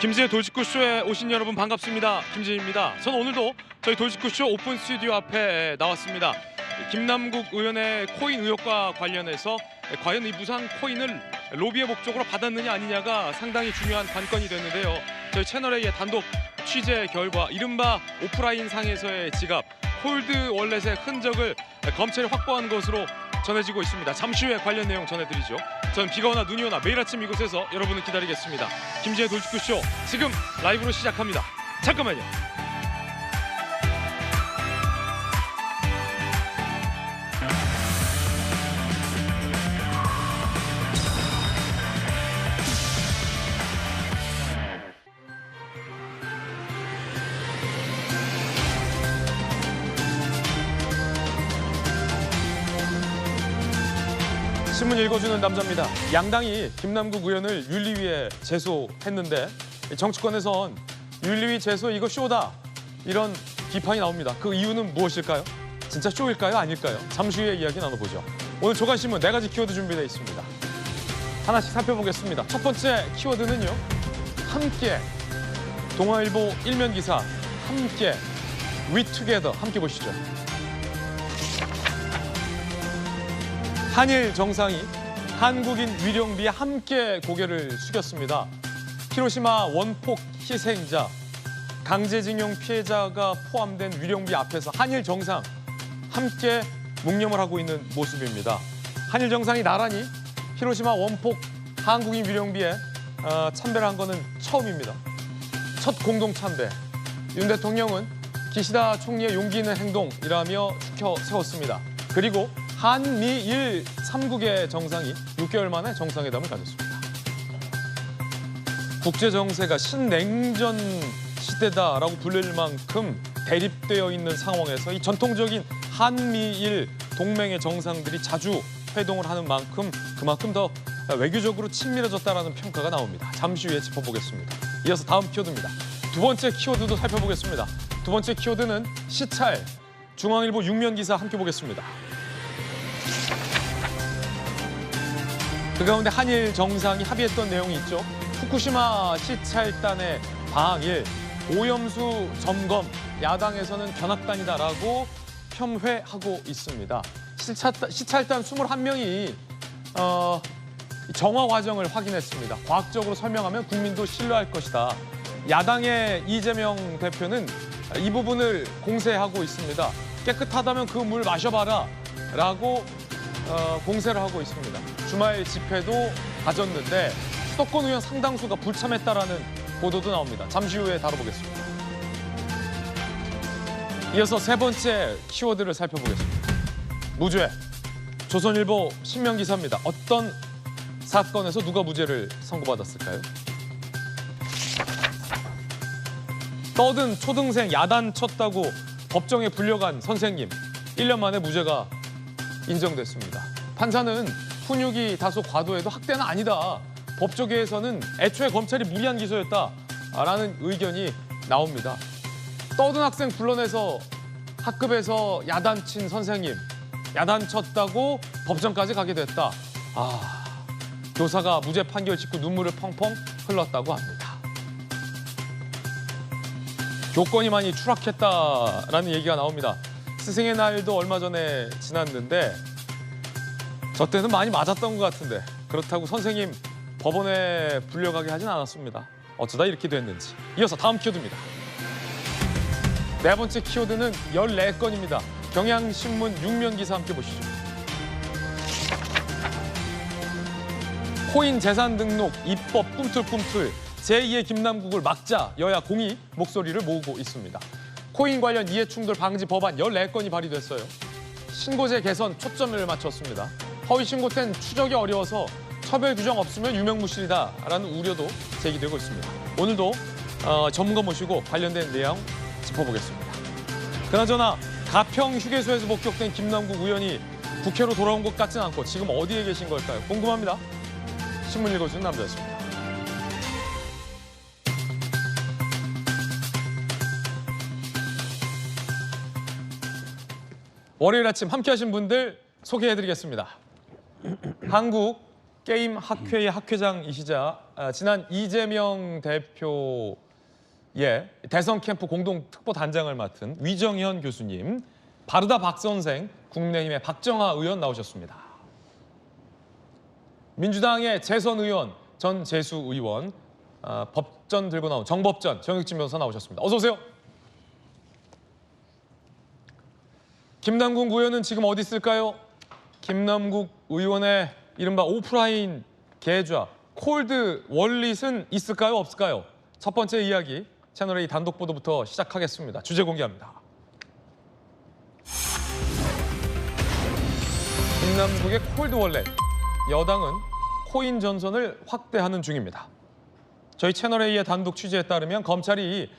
김지의 돌직구쇼에 오신 여러분 반갑습니다. 김지입니다. 저는 오늘도 저희 돌직구쇼 오픈 스튜디오 앞에 나왔습니다. 김남국 의원의 코인 의혹과 관련해서 과연 이 무상 코인을 로비의 목적으로 받았느냐 아니냐가 상당히 중요한 관건이 됐는데요. 저희 채널A의 단독 취재 결과 이른바 오프라인 상에서의 지갑, 콜드 월렛의 흔적을 검찰이 확보한 것으로 전해지고 있습니다. 잠시 후에 관련 내용 전해드리죠. 전 비가 오나 눈이 오나 매일 아침 이곳에서 여러분을 기다리겠습니다. 김지의 돌직구쇼 지금 라이브로 시작합니다. 잠깐만요. 신문 읽어주는 남자입니다. 양당이 김남국 의원을 윤리위에 제소했는데 정치권에선 윤리위 제소 이거 쇼다 이런 비판이 나옵니다. 그 이유는 무엇일까요? 진짜 쇼일까요? 아닐까요? 잠시 후에 이야기 나눠보죠. 오늘 조간신문 4가지 키워드 준비되어 있습니다. 하나씩 살펴보겠습니다. 첫 번째 키워드는요. 함께, 동아일보 일면 기사 함께, 위투게더 함께 보시죠. 한일 정상이 한국인 위령비에 함께 고개를 숙였습니다. 히로시마 원폭 희생자, 강제징용 피해자가 포함된 위령비 앞에서 한일 정상 함께 묵념을 하고 있는 모습입니다. 한일 정상이 나란히 히로시마 원폭 한국인 위령비에 참배를 한 것은 처음입니다. 첫 공동 참배. 윤 대통령은 기시다 총리의 용기 있는 행동이라며 추켜 세웠습니다. 그리고 한미일 3국의 정상이 6개월 만에 정상회담을 가졌습니다. 국제정세가 신냉전 시대다라고 불릴 만큼 대립되어 있는 상황에서 이 전통적인 한미일 동맹의 정상들이 자주 회동을 하는 만큼 그만큼 더 외교적으로 친밀해졌다는 평가가 나옵니다. 잠시 후에 짚어보겠습니다. 이어서 다음 키워드입니다. 두 번째 키워드도 살펴보겠습니다. 두 번째 키워드는 시찰, 중앙일보 6면 기사 함께 보겠습니다. 그 가운데 한일 정상이 합의했던 내용이 있죠. 후쿠시마 시찰단의 방일, 오염수 점검, 야당에서는 견학단이다라고 폄훼하고 있습니다. 시찰단 21명이 정화 과정을 확인했습니다. 과학적으로 설명하면 국민도 신뢰할 것이다. 야당의 이재명 대표는 이 부분을 공세하고 있습니다. 깨끗하다면 그 물 마셔봐라 라고 공세를 하고 있습니다. 주말 집회도 가졌는데 수도권 의원 상당수가 불참했다라는 보도도 나옵니다. 잠시 후에 다뤄보겠습니다. 이어서 세 번째 키워드를 살펴보겠습니다. 무죄. 조선일보 신명 기사입니다. 어떤 사건에서 누가 무죄를 선고받았을까요? 떠든 초등생 야단 쳤다고 법정에 불려간 선생님. 1년 만에 무죄가 인정됐습니다. 판사는 훈육이 다소 과도해도 학대는 아니다. 법조계에서는 애초에 검찰이 무리한 기소였다라는 의견이 나옵니다. 떠든 학생 불러내서 학급에서 야단친 선생님, 야단 쳤다고 법정까지 가게 됐다. 교사가 무죄 판결 직후 눈물을 펑펑 흘렀다고 합니다. 교권이 많이 추락했다라는 얘기가 나옵니다. 스승의 날도 얼마 전에 지났는데 저 때는 많이 맞았던 것 같은데 그렇다고 선생님 법원에 불려가게 하진 않았습니다. 어쩌다 이렇게 됐는지. 이어서 다음 키워드입니다. 네 번째 키워드는 14건입니다. 경향신문 6면 기사 함께 보시죠. 코인 재산 등록 입법 꿈틀꿈틀 제2의 김남국을 막자 여야 공이 목소리를 모으고 있습니다. 코인 관련 이해충돌 방지 법안 14건이 발의됐어요. 신고제 개선 초점을 맞췄습니다. 허위 신고 땐 추적이 어려워서 처벌 규정 없으면 유명무실이다라는 우려도 제기되고 있습니다. 오늘도 전문가 모시고 관련된 내용 짚어보겠습니다. 그나저나 가평 휴게소에서 목격된 김남국 의원이 국회로 돌아온 것 같진 않고 지금 어디에 계신 걸까요? 궁금합니다. 신문 읽어주는 남자였습니다. 월요일 아침 함께하신 분들 소개해드리겠습니다. 한국 게임 학회의 학회장이시자 지난 이재명 대표의 대선 캠프 공동 특보 단장을 맡은 위정현 교수님, 바르다 박 선생, 국민의힘의 박정하 의원 나오셨습니다. 민주당의 재선 의원, 전재수 의원, 법전 들고 나온 정법전 정혁진 변호사 나오셨습니다. 어서 오세요. 김남국 의원은 지금 어디 있을까요? 김남국 의원의 이른바 오프라인 계좌, 콜드 월릿은 있을까요? 없을까요? 첫 번째 이야기, 채널A 단독 보도부터 시작하겠습니다. 주제 공개합니다. 김남국의 콜드 월렛, 여당은 코인 전선을 확대하는 중입니다. 저희 채널A의 단독 취재에 따르면 검찰이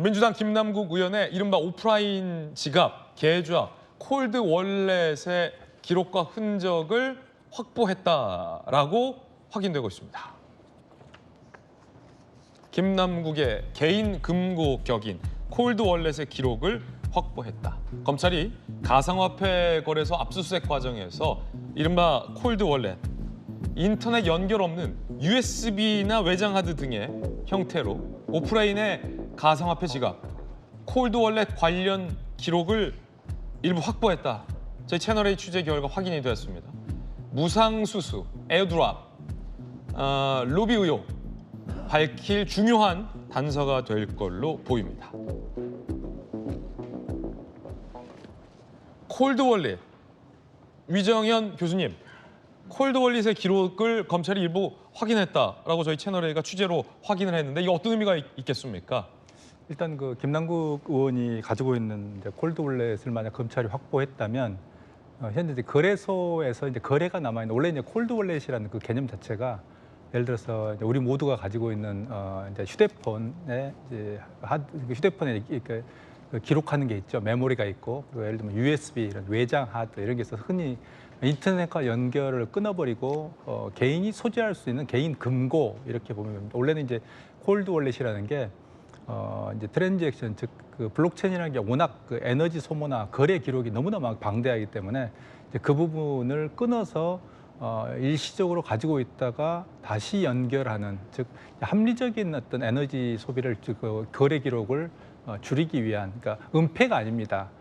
민주당 김남국 의원의 이른바 오프라인 지갑, 계좌, 콜드 월렛의 기록과 흔적을 확보했다라고 확인되고 있습니다. 김남국의 개인 금고 격인 콜드 월렛의 기록을 확보했다. 검찰이 가상화폐 거래소 압수수색 과정에서 이른바 콜드 월렛, 인터넷 연결 없는 USB나 외장하드 등의 형태로 오프라인의 가상화폐 지갑, 콜드 월렛 관련 기록을 일부 확보했다. 저희 채널A 취재 결과 확인이 되었습니다. 무상수수, 에어드랍, 로비 의혹 밝힐 중요한 단서가 될 걸로 보입니다. 콜드 월릿, 위정현 교수님, 콜드 월릿의 기록을 검찰이 일부 확인했다라고 저희 채널A가 취재로 확인을 했는데 이게 어떤 의미가 있겠습니까? 일단 그 김남국 의원이 가지고 있는 이제 콜드 월렛을 만약 검찰이 확보했다면 현재 이제 거래소에서 이제 거래가 남아 있는, 원래 이제 콜드 월렛이라는 그 개념 자체가 예를 들어서 이제 우리 모두가 가지고 있는 이제 휴대폰에 이제 휴대폰에 그 기록하는 게 있죠. 메모리가 있고, 그리고 예를 들면 USB 이런 외장 하드 이런 게 있어서 흔히 인터넷과 연결을 끊어버리고 개인이 소지할 수 있는 개인 금고 이렇게 보면 됩니다. 원래는 이제 콜드 월렛이라는 게 이제 트랜잭션, 즉 그 블록체인이라는 게 워낙 그 에너지 소모나 거래 기록이 너무나 막 방대하기 때문에 이제 그 부분을 끊어서 일시적으로 가지고 있다가 다시 연결하는, 즉 합리적인 어떤 에너지 소비를, 즉 거래 기록을 줄이기 위한, 그러니까 은폐가 아닙니다.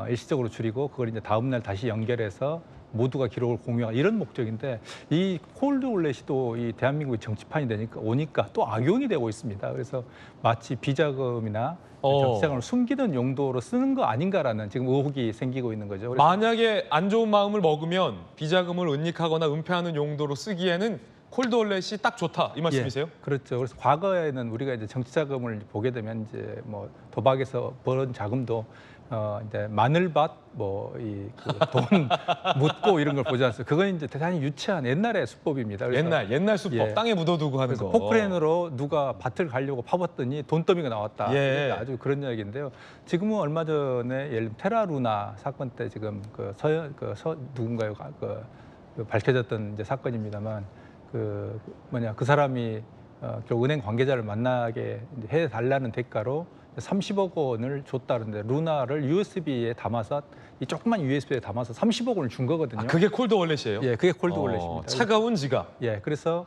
일시적으로 줄이고 그걸 이제 다음 날 다시 연결해서 모두가 기록을 공유하는 이런 목적인데, 이 콜드 월렛이 또 이 대한민국의 정치판이 오니까 또 악용이 되고 있습니다. 그래서 마치 비자금이나 정치자금을 숨기는 용도로 쓰는 거 아닌가라는 지금 의혹이 생기고 있는 거죠. 그래서 만약에 안 좋은 마음을 먹으면 비자금을 은닉하거나 은폐하는 용도로 쓰기에는 콜드 월렛이 딱 좋다, 이 말씀이세요? 예, 그렇죠. 그래서 과거에는 우리가 이제 정치자금을 보게 되면 이제 뭐 도박에서 벌은 자금도 이제 마늘밭 돈 묻고 이런 걸 보지 않습니까? 그건 이제 대단히 유치한 옛날의 수법입니다. 옛날 수법, 예. 땅에 묻어두고 하는 거. 포크레인으로 누가 밭을 가려고 파봤더니 돈더미가 나왔다. 예. 아주 그런 이야기인데요. 지금은 얼마 전에 예를 들면 테라루나 사건 때 지금 누군가요? 밝혀졌던 이제 사건입니다만 그 사람이 결국 은행 관계자를 만나게 해달라는 대가로 30억 원을 줬다는데, 루나를 USB에 담아서, 이 조그만 USB에 담아서 30억 원을 준 거거든요. 그게 콜드 월렛이에요? 예, 그게 콜드 월렛입니다. 차가운 지갑. 예, 그래서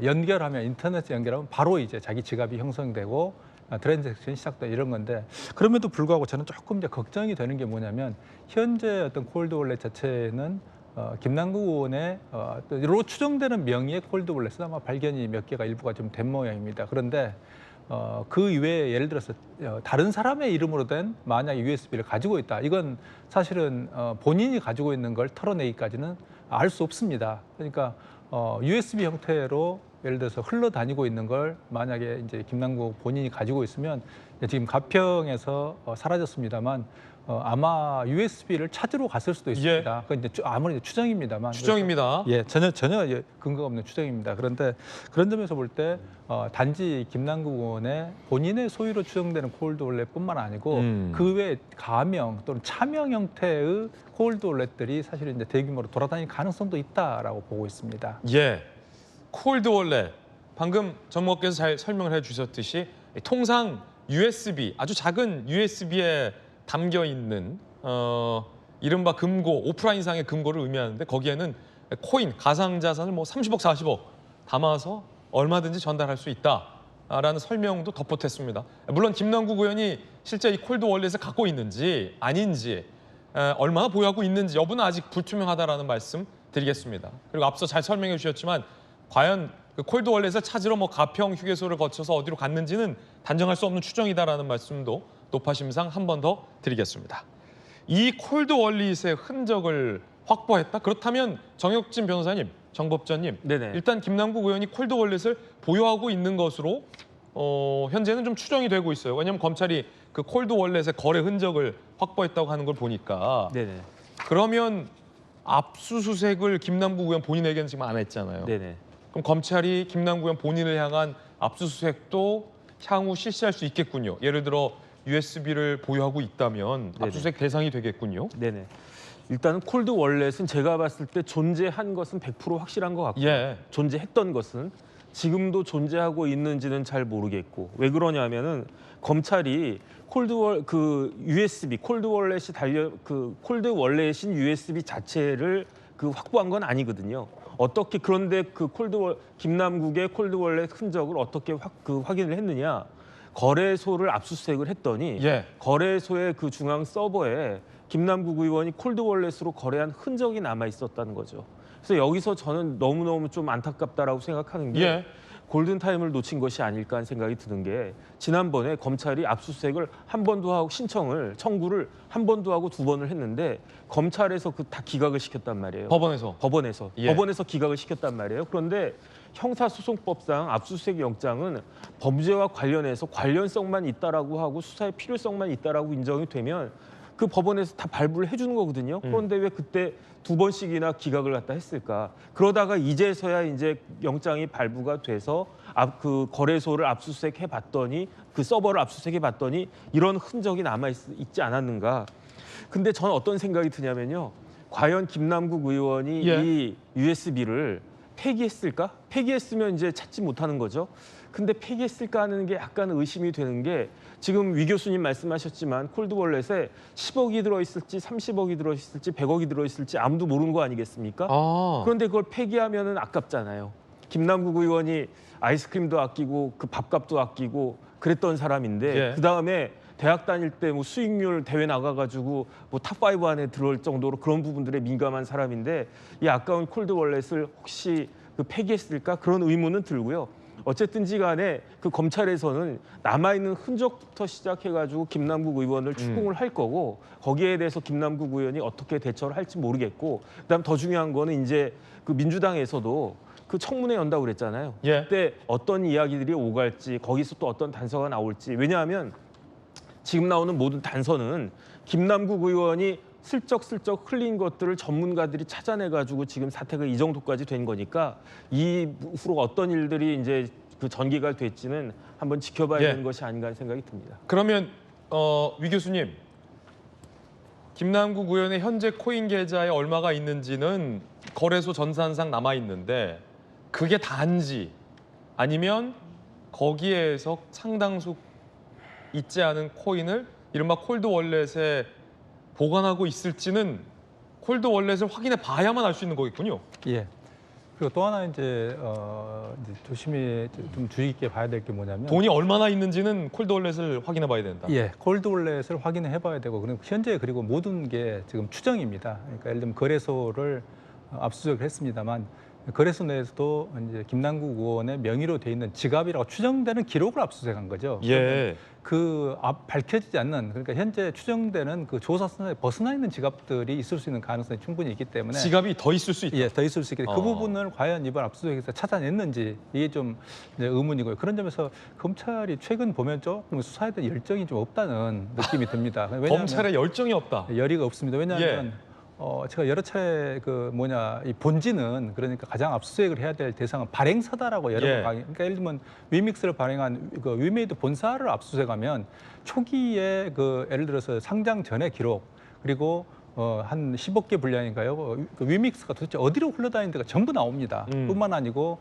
연결하면, 인터넷에 연결하면 바로 이제 자기 지갑이 형성되고 트랜잭션이 시작돼, 이런 건데, 그럼에도 불구하고 저는 조금 이제 걱정이 되는 게 뭐냐면, 현재 어떤 콜드 월렛 자체는 김남국 의원의 로 추정되는 명의의 콜드 월렛은 아마 발견이 몇 개가 일부가 좀 된 모양입니다. 그런데 그 이외에 예를 들어서 다른 사람의 이름으로 된 만약에 USB를 가지고 있다, 이건 사실은 본인이 가지고 있는 걸 털어내기까지는 알 수 없습니다. 그러니까 USB 형태로 예를 들어서 흘러다니고 있는 걸 만약에 이제 김남국 본인이 가지고 있으면, 지금 가평에서 사라졌습니다만 아마 USB를 찾으러 갔을 수도 있습니다. 그건 이제 아무리 추정입니다만. 추정입니다. 예, 전혀 근거가 없는 추정입니다. 그런데 그런 점에서 볼 때 단지 김남국 의원의 본인의 소유로 추정되는 콜드 월렛뿐만 아니고 그 외 가명 또는 차명 형태의 콜드 월렛들이 사실은 이제 대규모로 돌아다닐 가능성도 있다라고 보고 있습니다. 예, 콜드 월렛. 방금 전무께서 잘 설명을 해주셨듯이 통상 USB, 아주 작은 USB에 담겨 있는 이른바 금고, 오프라인상의 금고를 의미하는데, 거기에는 코인, 가상자산을 뭐 30억, 40억 담아서 얼마든지 전달할 수 있다라는 설명도 덧보탰습니다. 물론 김남국 의원이 실제 이 콜드 월렛을 갖고 있는지 아닌지 얼마나 보유하고 있는지 여부는 아직 불투명하다라는 말씀 드리겠습니다. 그리고 앞서 잘 설명해 주셨지만 과연 그 콜드 월렛을 찾으러 뭐 가평 휴게소를 거쳐서 어디로 갔는지는 단정할 수 없는 추정이다라는 말씀도 높아심상 한 번 더 드리겠습니다. 이 콜드 월렛의 흔적을 확보했다? 그렇다면 정혁진 변호사님, 정법전님, 네네. 일단 김남국 의원이 콜드 월렛을 보유하고 있는 것으로 현재는 좀 추정이 되고 있어요. 왜냐하면 검찰이 그 콜드 월렛의 거래 흔적을 확보했다고 하는 걸 보니까 네네. 그러면 압수수색을 김남국 의원 본인에게는 지금 안 했잖아요. 네네. 그럼 검찰이 김남국 의원 본인을 향한 압수수색도 향후 실시할 수 있겠군요. 예를 들어 USB를 보유하고 있다면 네네. 압수수색 대상이 되겠군요. 네네. 일단은 콜드 월렛은 제가 봤을 때 존재한 것은 100% 확실한 것 같고 예. 존재했던 것은 지금도 존재하고 있는지는 잘 모르겠고 왜 그러냐면은 검찰이 USB 콜드 월렛이 콜드 월렛인 USB 자체를 확보한 건 아니거든요. 어떻게 그런데 김남국의 콜드 월렛 흔적을 어떻게 확인을 했느냐? 거래소를 압수수색을 했더니 예. 거래소의 그 중앙 서버에 김남국 의원이 콜드 월렛으로 거래한 흔적이 남아 있었다는 거죠. 그래서 여기서 저는 너무너무 좀 안타깝다라고 생각하는 게 예. 골든타임을 놓친 것이 아닐까 하는 생각이 드는 게 지난번에 검찰이 압수수색을 한 번도 하고 청구를 한 번도 하고 두 번을 했는데 검찰에서 다 기각을 시켰단 말이에요. 법원에서. 예. 법원에서 기각을 시켰단 말이에요. 그런데 형사소송법상 압수수색 영장은 범죄와 관련해서 관련성만 있다라고 하고 수사의 필요성만 있다라고 인정이 되면 그 법원에서 다 발부를 해주는 거거든요. 그런데 왜 그때 두 번씩이나 기각을 갖다 했을까? 그러다가 이제서야 이제 영장이 발부가 돼서 그 거래소를 압수수색해 봤더니 그 서버를 압수수색해 봤더니 이런 흔적이 남아 있지 않았는가? 근데 저는 어떤 생각이 드냐면요. 과연 김남국 의원이 예. 이 USB를 폐기했을까? 폐기했으면 이제 찾지 못하는 거죠. 근데 폐기했을까 하는 게 약간 의심이 되는 게 지금 위 교수님 말씀하셨지만 콜드 월렛에 10억이 들어있을지 30억이 들어있을지 100억이 들어있을지 아무도 모르는 거 아니겠습니까? 그런데 그걸 폐기하면은 아깝잖아요. 김남국 의원이 아이스크림도 아끼고 그 밥값도 아끼고 그랬던 사람인데 예. 그다음에 대학 다닐 때 뭐 수익률 대회 나가가지고 뭐 탑5 안에 들어올 정도로 그런 부분들에 민감한 사람인데 이 아까운 콜드 월렛을 혹시 폐기했을까 그런 의문은 들고요. 어쨌든지 간에 그 검찰에서는 남아있는 흔적부터 시작해가지고 김남국 의원을 추궁을 할 거고 거기에 대해서 김남국 의원이 어떻게 대처를 할지 모르겠고 그다음 더 중요한 거는 이제 그 민주당에서도 그 청문회 연다고 그랬잖아요. 예. 그때 어떤 이야기들이 오갈지 거기서 또 어떤 단서가 나올지 왜냐하면 지금 나오는 모든 단서는 김남국 의원이 슬쩍슬쩍 흘린 것들을 전문가들이 찾아내가지고 지금 사태가 이 정도까지 된 거니까 이후로 어떤 일들이 이제 그 전개가 될지는 한번 지켜봐야 예. 되는 것이 아닌가 하는 생각이 듭니다. 그러면 위 교수님, 김남국 의원의 현재 코인 계좌에 얼마가 있는지는 거래소 전산상 남아 있는데 그게 다인지 아니면 거기에서 상당수 있지 않은 코인을 이른바 콜드 월렛에 보관하고 있을지는 콜드 월렛을 확인해 봐야만 알 수 있는 거겠군요. 예. 그리고 또 하나 이제 조심히 좀 주의 깊게 봐야 될 게 뭐냐면 돈이 얼마나 있는지는 콜드 월렛을 확인해 봐야 된다. 예, 콜드 월렛을 확인해 봐야 되고 그리고 현재 그리고 모든 게 지금 추정입니다. 그러니까 예를 들면 거래소를 압수수색을 했습니다만 거래소 내에서도 이제 김남국 의원의 명의로 돼 있는 지갑이라고 추정되는 기록을 압수수색한 거죠. 예. 밝혀지지 않는 그러니까 현재 추정되는 그 조사선에 벗어나 있는 지갑들이 있을 수 있는 가능성이 충분히 있기 때문에 지갑이 더 있을 수 있다. 예, 더 있을 수 있기 때문에 그 부분을 과연 이번 압수수색에서 찾아냈는지 이게 좀 이제 의문이고요. 그런 점에서 검찰이 최근 보면 조금 수사에 대한 열정이 좀 없다는 느낌이 듭니다. 왜냐하면 검찰에 열정이 없다. 열의가 없습니다. 왜냐하면 제가 여러 차례 이 본지는 그러니까 가장 압수수색을 해야 될 대상은 발행사다라고 여러 번 그러니까 예를 들면 위믹스를 발행한 그 위메이드 본사를 압수수색하면 초기에 예를 들어서 상장 전의 기록 그리고 한 10억 개 분량인가요? 그 위믹스가 도대체 어디로 흘러다니는지가 전부 나옵니다. 뿐만 아니고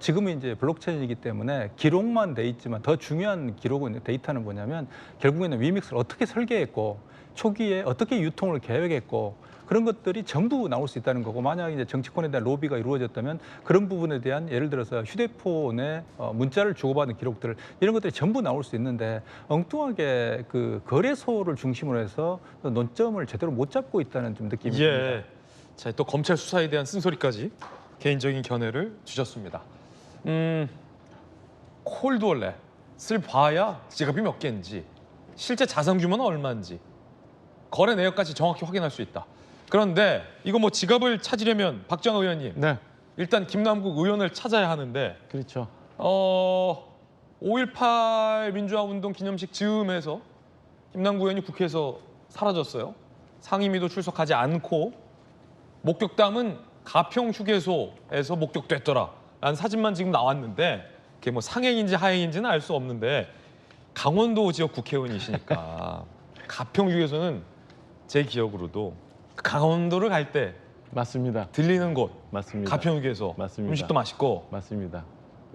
지금은 이제 블록체인이기 때문에 기록만 돼 있지만 더 중요한 기록은 데이터는 뭐냐면 결국에는 위믹스를 어떻게 설계했고 초기에 어떻게 유통을 계획했고 그런 것들이 전부 나올 수 있다는 거고 만약 이제 정치권에 대한 로비가 이루어졌다면 그런 부분에 대한 예를 들어서 휴대폰에 문자를 주고받은 기록들 이런 것들이 전부 나올 수 있는데 엉뚱하게 그 거래소를 중심으로 해서 논점을 제대로 못 잡고 있다는 좀 느낌이 듭니다. 예. 자, 또 검찰 수사에 대한 쓴소리까지 개인적인 견해를 주셨습니다. 콜드월렛 쓸 봐야 지갑이 몇 개인지 실제 자산 규모는 얼마인지 거래 내역까지 정확히 확인할 수 있다. 그런데 이거 뭐 지갑을 찾으려면 박정아 의원님 네, 일단 김남국 의원을 찾아야 하는데 그렇죠. 5.18 민주화운동 기념식 즈음해서 김남국 의원이 국회에서 사라졌어요. 상임위도 출석하지 않고 목격담은 가평 휴게소에서 목격됐더라 라는 사진만 지금 나왔는데 그게 뭐 상행인지 하행인지는 알 수 없는데 강원도 지역 국회의원이시니까 가평 휴게소는 제 기억으로도 강원도를 갈 때 맞습니다. 들리는 곳 맞습니다. 가평 휴게소 맞습니다. 음식도 맛있고 맞습니다.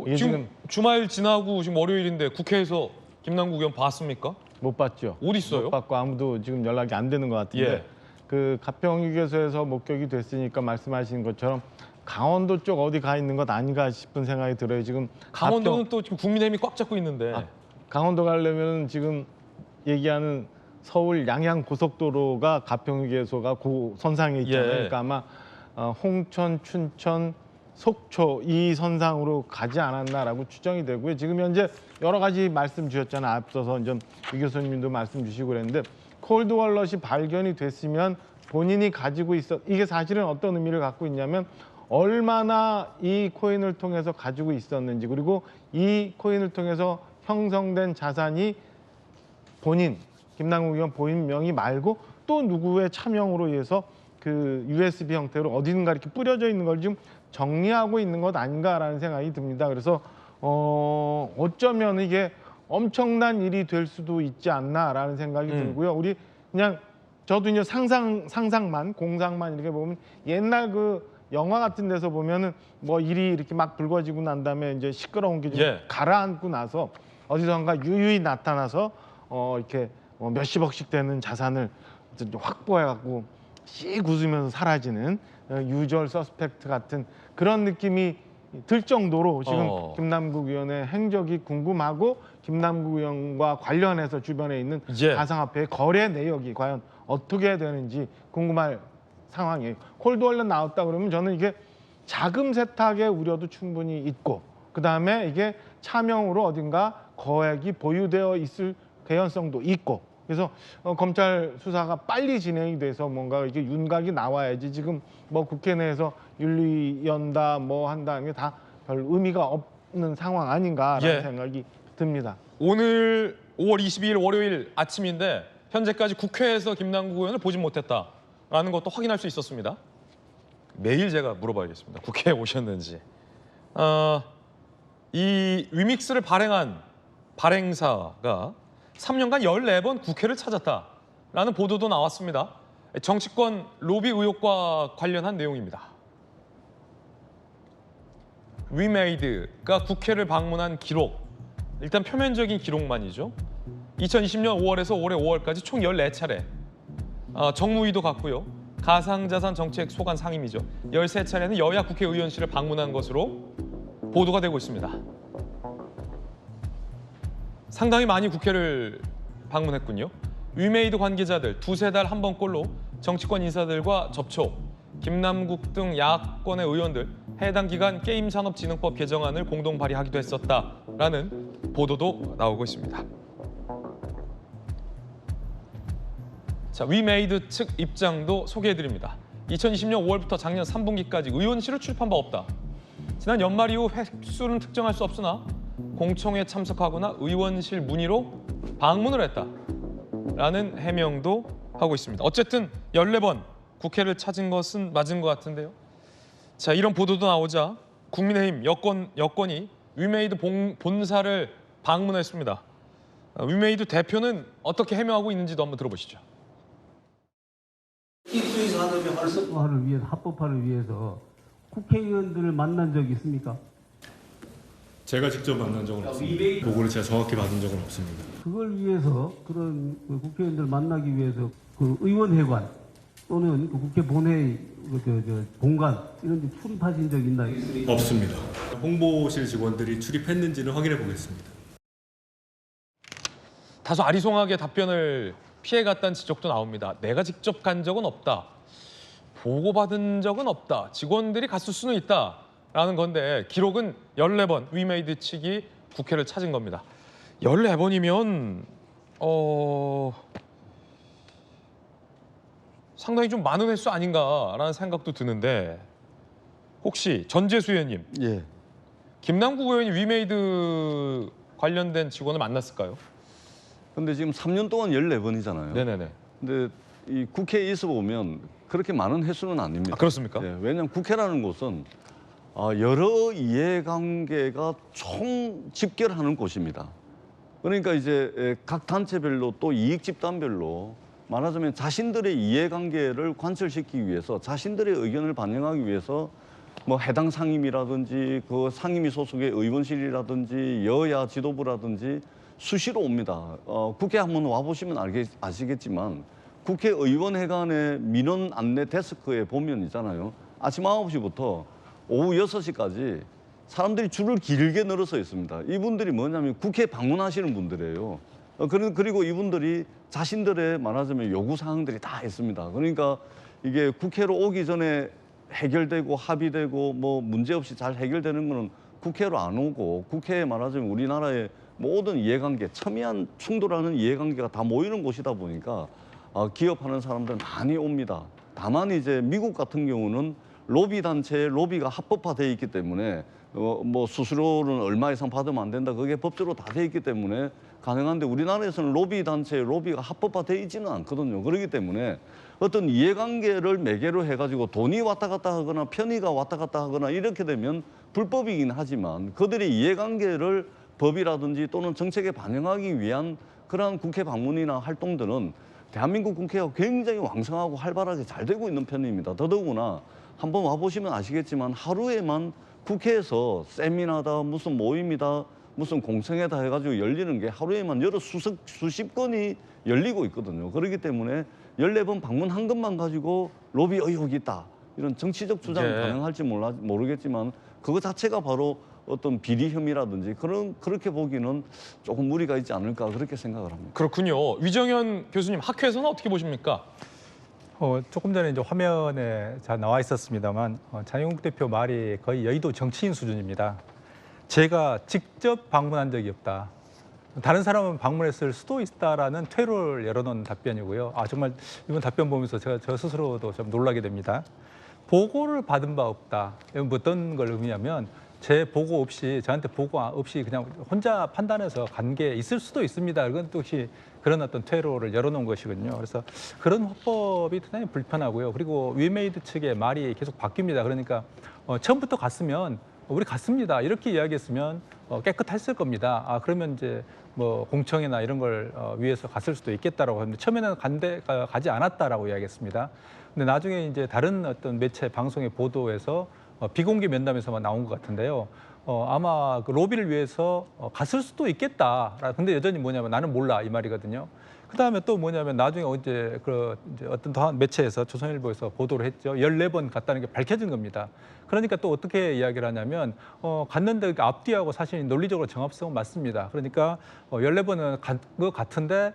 이게 지금 주말 지나고 지금 월요일인데 국회에서 김남국 의원 봤습니까? 못 봤죠. 어디 있어요? 못 봤고 아무도 지금 연락이 안 되는 것 같은데 예. 그 가평휴게소에서 목격이 됐으니까 말씀하신 것처럼 강원도 쪽 어디 가 있는 것 아닌가 싶은 생각이 들어요. 지금 강원도는 또 지금 국민의힘이 꽉 잡고 있는데 강원도 가려면 지금 얘기하는 서울 양양 고속도로가 가평휴게소가 선상에 있잖아요. 예. 그러니까 아마 홍천, 춘천, 속초 이 선상으로 가지 않았나라고 추정이 되고요. 지금 현재 여러 가지 말씀 주셨잖아요. 앞서서 좀 유 교수님도 말씀 주시고 그랬는데 콜드월렛이 발견이 됐으면 본인이 가지고 이게 사실은 어떤 의미를 갖고 있냐면 얼마나 이 코인을 통해서 가지고 있었는지 그리고 이 코인을 통해서 형성된 자산이 본인 김남국 의원 본인 명의 말고 또 누구의 차명으로 해서 그 USB 형태로 어딘가 이렇게 뿌려져 있는 걸 좀 정리하고 있는 것 아닌가라는 생각이 듭니다. 그래서 어쩌면 이게 엄청난 일이 될 수도 있지 않나라는 생각이 들고요. 우리 그냥 저도 이제 상상만 공상만 이렇게 보면 옛날 그 영화 같은 데서 보면은 뭐 일이 이렇게 막 불거지고 난 다음에 이제 시끄러운 게 좀 예. 가라앉고 나서 어디선가 유유히 나타나서 이렇게 몇십억씩 되는 자산을 확보해갖고 씩 웃으면서 사라지는 유절 서스펙트 같은 그런 느낌이 들 정도로 지금 김남국 의원의 행적이 궁금하고 김남국 의원과 관련해서 주변에 있는 예. 가상화폐의 거래 내역이 과연 어떻게 되는지 궁금할 상황이에요. 콜드월렛 나왔다 그러면 저는 이게 자금 세탁의 우려도 충분히 있고 그다음에 이게 차명으로 어딘가 거액이 보유되어 있을 개연성도 있고 그래서 검찰 수사가 빨리 진행이 돼서 뭔가 이게 윤곽이 나와야지 지금 뭐 국회 내에서 윤리 연다 뭐 한다는 게 다 별 의미가 없는 상황 아닌가라는 예. 생각이 듭니다. 오늘 5월 22일 월요일 아침인데 현재까지 국회에서 김남국 의원을 보진 못했다라는 것도 확인할 수 있었습니다. 매일 제가 물어봐야겠습니다. 국회에 오셨는지. 이 위믹스를 발행한 발행사가 3년간 14번 국회를 찾았다라는 보도도 나왔습니다. 정치권 로비 의혹과 관련한 내용입니다. 위메이드가 국회를 방문한 기록, 일단 표면적인 기록만이죠. 2020년 5월에서 올해 5월까지 총 14차례 정무위도 갔고요. 가상자산 정책 소관 상임위죠. 13차례는 여야 국회의원실을 방문한 것으로 보도가 되고 있습니다. 상당히 많이 국회를 방문했군요. 위메이드 관계자들 두세 달 한 번꼴로 정치권 인사들과 접촉, 김남국 등 야권의 의원들 해당 기간 게임산업진흥법 개정안을 공동 발의하기도 했었다라는 보도도 나오고 있습니다. 자, 위메이드 측 입장도 소개해드립니다. 2020년 5월부터 작년 3분기까지 의원실을 출입한 바 없다. 지난 연말 이후 횟수는 특정할 수 없으나 공청회에 참석하거나 의원실 문의로 방문을 했다라는 해명도 하고 있습니다. 어쨌든 14번 국회를 찾은 것은 맞은 것 같은데요. 자, 이런 보도도 나오자 국민의힘 여권이 위메이드 본사를 방문했습니다. 위메이드 대표는 어떻게 해명하고 있는지도 한번 들어보시죠. 입수의 산업의 활성화를 위해서 합법화를 위해서 국회의원들을 만난 적이 있습니까? 제가 직접 만난 적은 없습니다. 보고를 제가 정확히 받은 적은 없습니다. 그걸 위해서 그런 그 국회의원들 만나기 위해서 그 의원회관 또는 그 국회 본회의 공간 이런 데 출입하신 적 있나요? 없습니다. 홍보실 직원들이 출입했는지는 확인해 보겠습니다. 다소 아리송하게 답변을 피해갔다는 지적도 나옵니다. 내가 직접 간 적은 없다. 보고받은 적은 없다. 직원들이 갔을 수는 있다라는 건데 기록은 14번 위메이드 측이 국회를 찾은 겁니다. 14번이면 상당히 좀 많은 횟수 아닌가라는 생각도 드는데 혹시 전재수 의원님, 예. 김남국 의원이 위메이드 관련된 직원을 만났을까요? 근데 지금 3년 동안 14번이잖아요. 네네네. 근데 이 국회에 있어 보면 그렇게 많은 횟수는 아닙니다. 아, 그렇습니까? 예, 왜냐하면 국회라는 곳은 여러 이해관계가 총 집결하는 곳입니다. 그러니까 이제 각 단체별로 또 이익 집단별로 말하자면 자신들의 이해관계를 관철시키기 위해서 자신들의 의견을 반영하기 위해서 뭐 해당 상임이라든지 그 상임위 소속의 의원실이라든지 여야 지도부라든지 수시로 옵니다. 국회 한번 와보시면 아시겠지만 국회의원회관의 민원 안내 데스크에 보면 있잖아요. 아침 9시부터 오후 6시까지 사람들이 줄을 길게 늘어서 있습니다. 이분들이 뭐냐면 국회 방문하시는 분들이에요. 그리고 이분들이 자신들의 말하자면 요구사항들이 다 있습니다. 그러니까 이게 국회로 오기 전에 해결되고 합의되고 뭐 문제없이 잘 해결되는 거는 국회로 안 오고 국회에 말하자면 우리나라의 모든 이해관계, 첨예한 충돌하는 이해관계가 다 모이는 곳이다 보니까 기업하는 사람들 많이 옵니다. 다만 이제 미국 같은 경우는 로비 단체의 로비가 합법화돼 있기 때문에 뭐 수수료는 얼마 이상 받으면 안 된다. 그게 법적으로 다 돼 있기 때문에 가능한데 우리나라에서는 로비 단체의 로비가 합법화돼 있지는 않거든요. 그렇기 때문에 어떤 이해관계를 매개로 해가지고 돈이 왔다 갔다 하거나 편의가 왔다 갔다 하거나 이렇게 되면 불법이긴 하지만 그들의 이해관계를 법이라든지 또는 정책에 반영하기 위한 그러한 국회 방문이나 활동들은 대한민국 국회가 굉장히 왕성하고 활발하게 잘 되고 있는 편입니다. 더더구나 한번 와보시면 아시겠지만 하루에만 국회에서 세미나다 무슨 모임이다 무슨 공청회다 해가지고 열리는 게 하루에만 수십 건이 열리고 있거든요. 그렇기 때문에 14번 방문한 것만 가지고 로비 의혹이 있다. 이런 정치적 주장이 가능할지 모르겠지만 그거 자체가 바로 어떤 비리 혐의라든지 그렇게 보기는 조금 무리가 있지 않을까 그렇게 생각을 합니다. 그렇군요. 위정현 교수님, 학회에서는 어떻게 보십니까? 조금 전에 이제 화면에 잘 나와 있었습니다만 장영국 대표 말이 거의 여의도 정치인 수준입니다. 제가 직접 방문한 적이 없다. 다른 사람은 방문했을 수도 있다라는 퇴로를 열어놓은 답변이고요. 정말 이번 답변 보면서 제가 저 스스로도 좀 놀라게 됩니다. 보고를 받은 바 없다. 어떤 걸 의미하면 제 보고 없이 저한테 보고 없이 그냥 혼자 판단해서 간 게 있을 수도 있습니다. 이건 또 혹시 그런 어떤 퇴로를 열어놓은 것이거든요. 그래서 그런 화법이 대단히 불편하고요. 그리고 위메이드 측의 말이 계속 바뀝니다. 그러니까 처음부터 갔으면 우리 갔습니다. 이렇게 이야기했으면 깨끗했을 겁니다. 그러면 이제 뭐 공청회나 이런 걸 위해서 갔을 수도 있겠다라고 하는데 처음에는 가지 않았다라고 이야기했습니다. 근데 나중에 이제 다른 어떤 매체 방송의 보도에서 비공개 면담에서만 나온 것 같은데요. 아마 그 로비를 위해서 갔을 수도 있겠다. 근데 여전히 뭐냐면 나는 몰라 이 말이거든요. 그다음에 또 뭐냐면 나중에 이제 어떤 더 매체에서 조선일보에서 보도를 했죠. 14번 갔다는 게 밝혀진 겁니다. 그러니까 또 어떻게 이야기를 하냐면 갔는데 앞뒤하고 사실 논리적으로 정합성은 맞습니다. 그러니까 14번은 간 것 같은데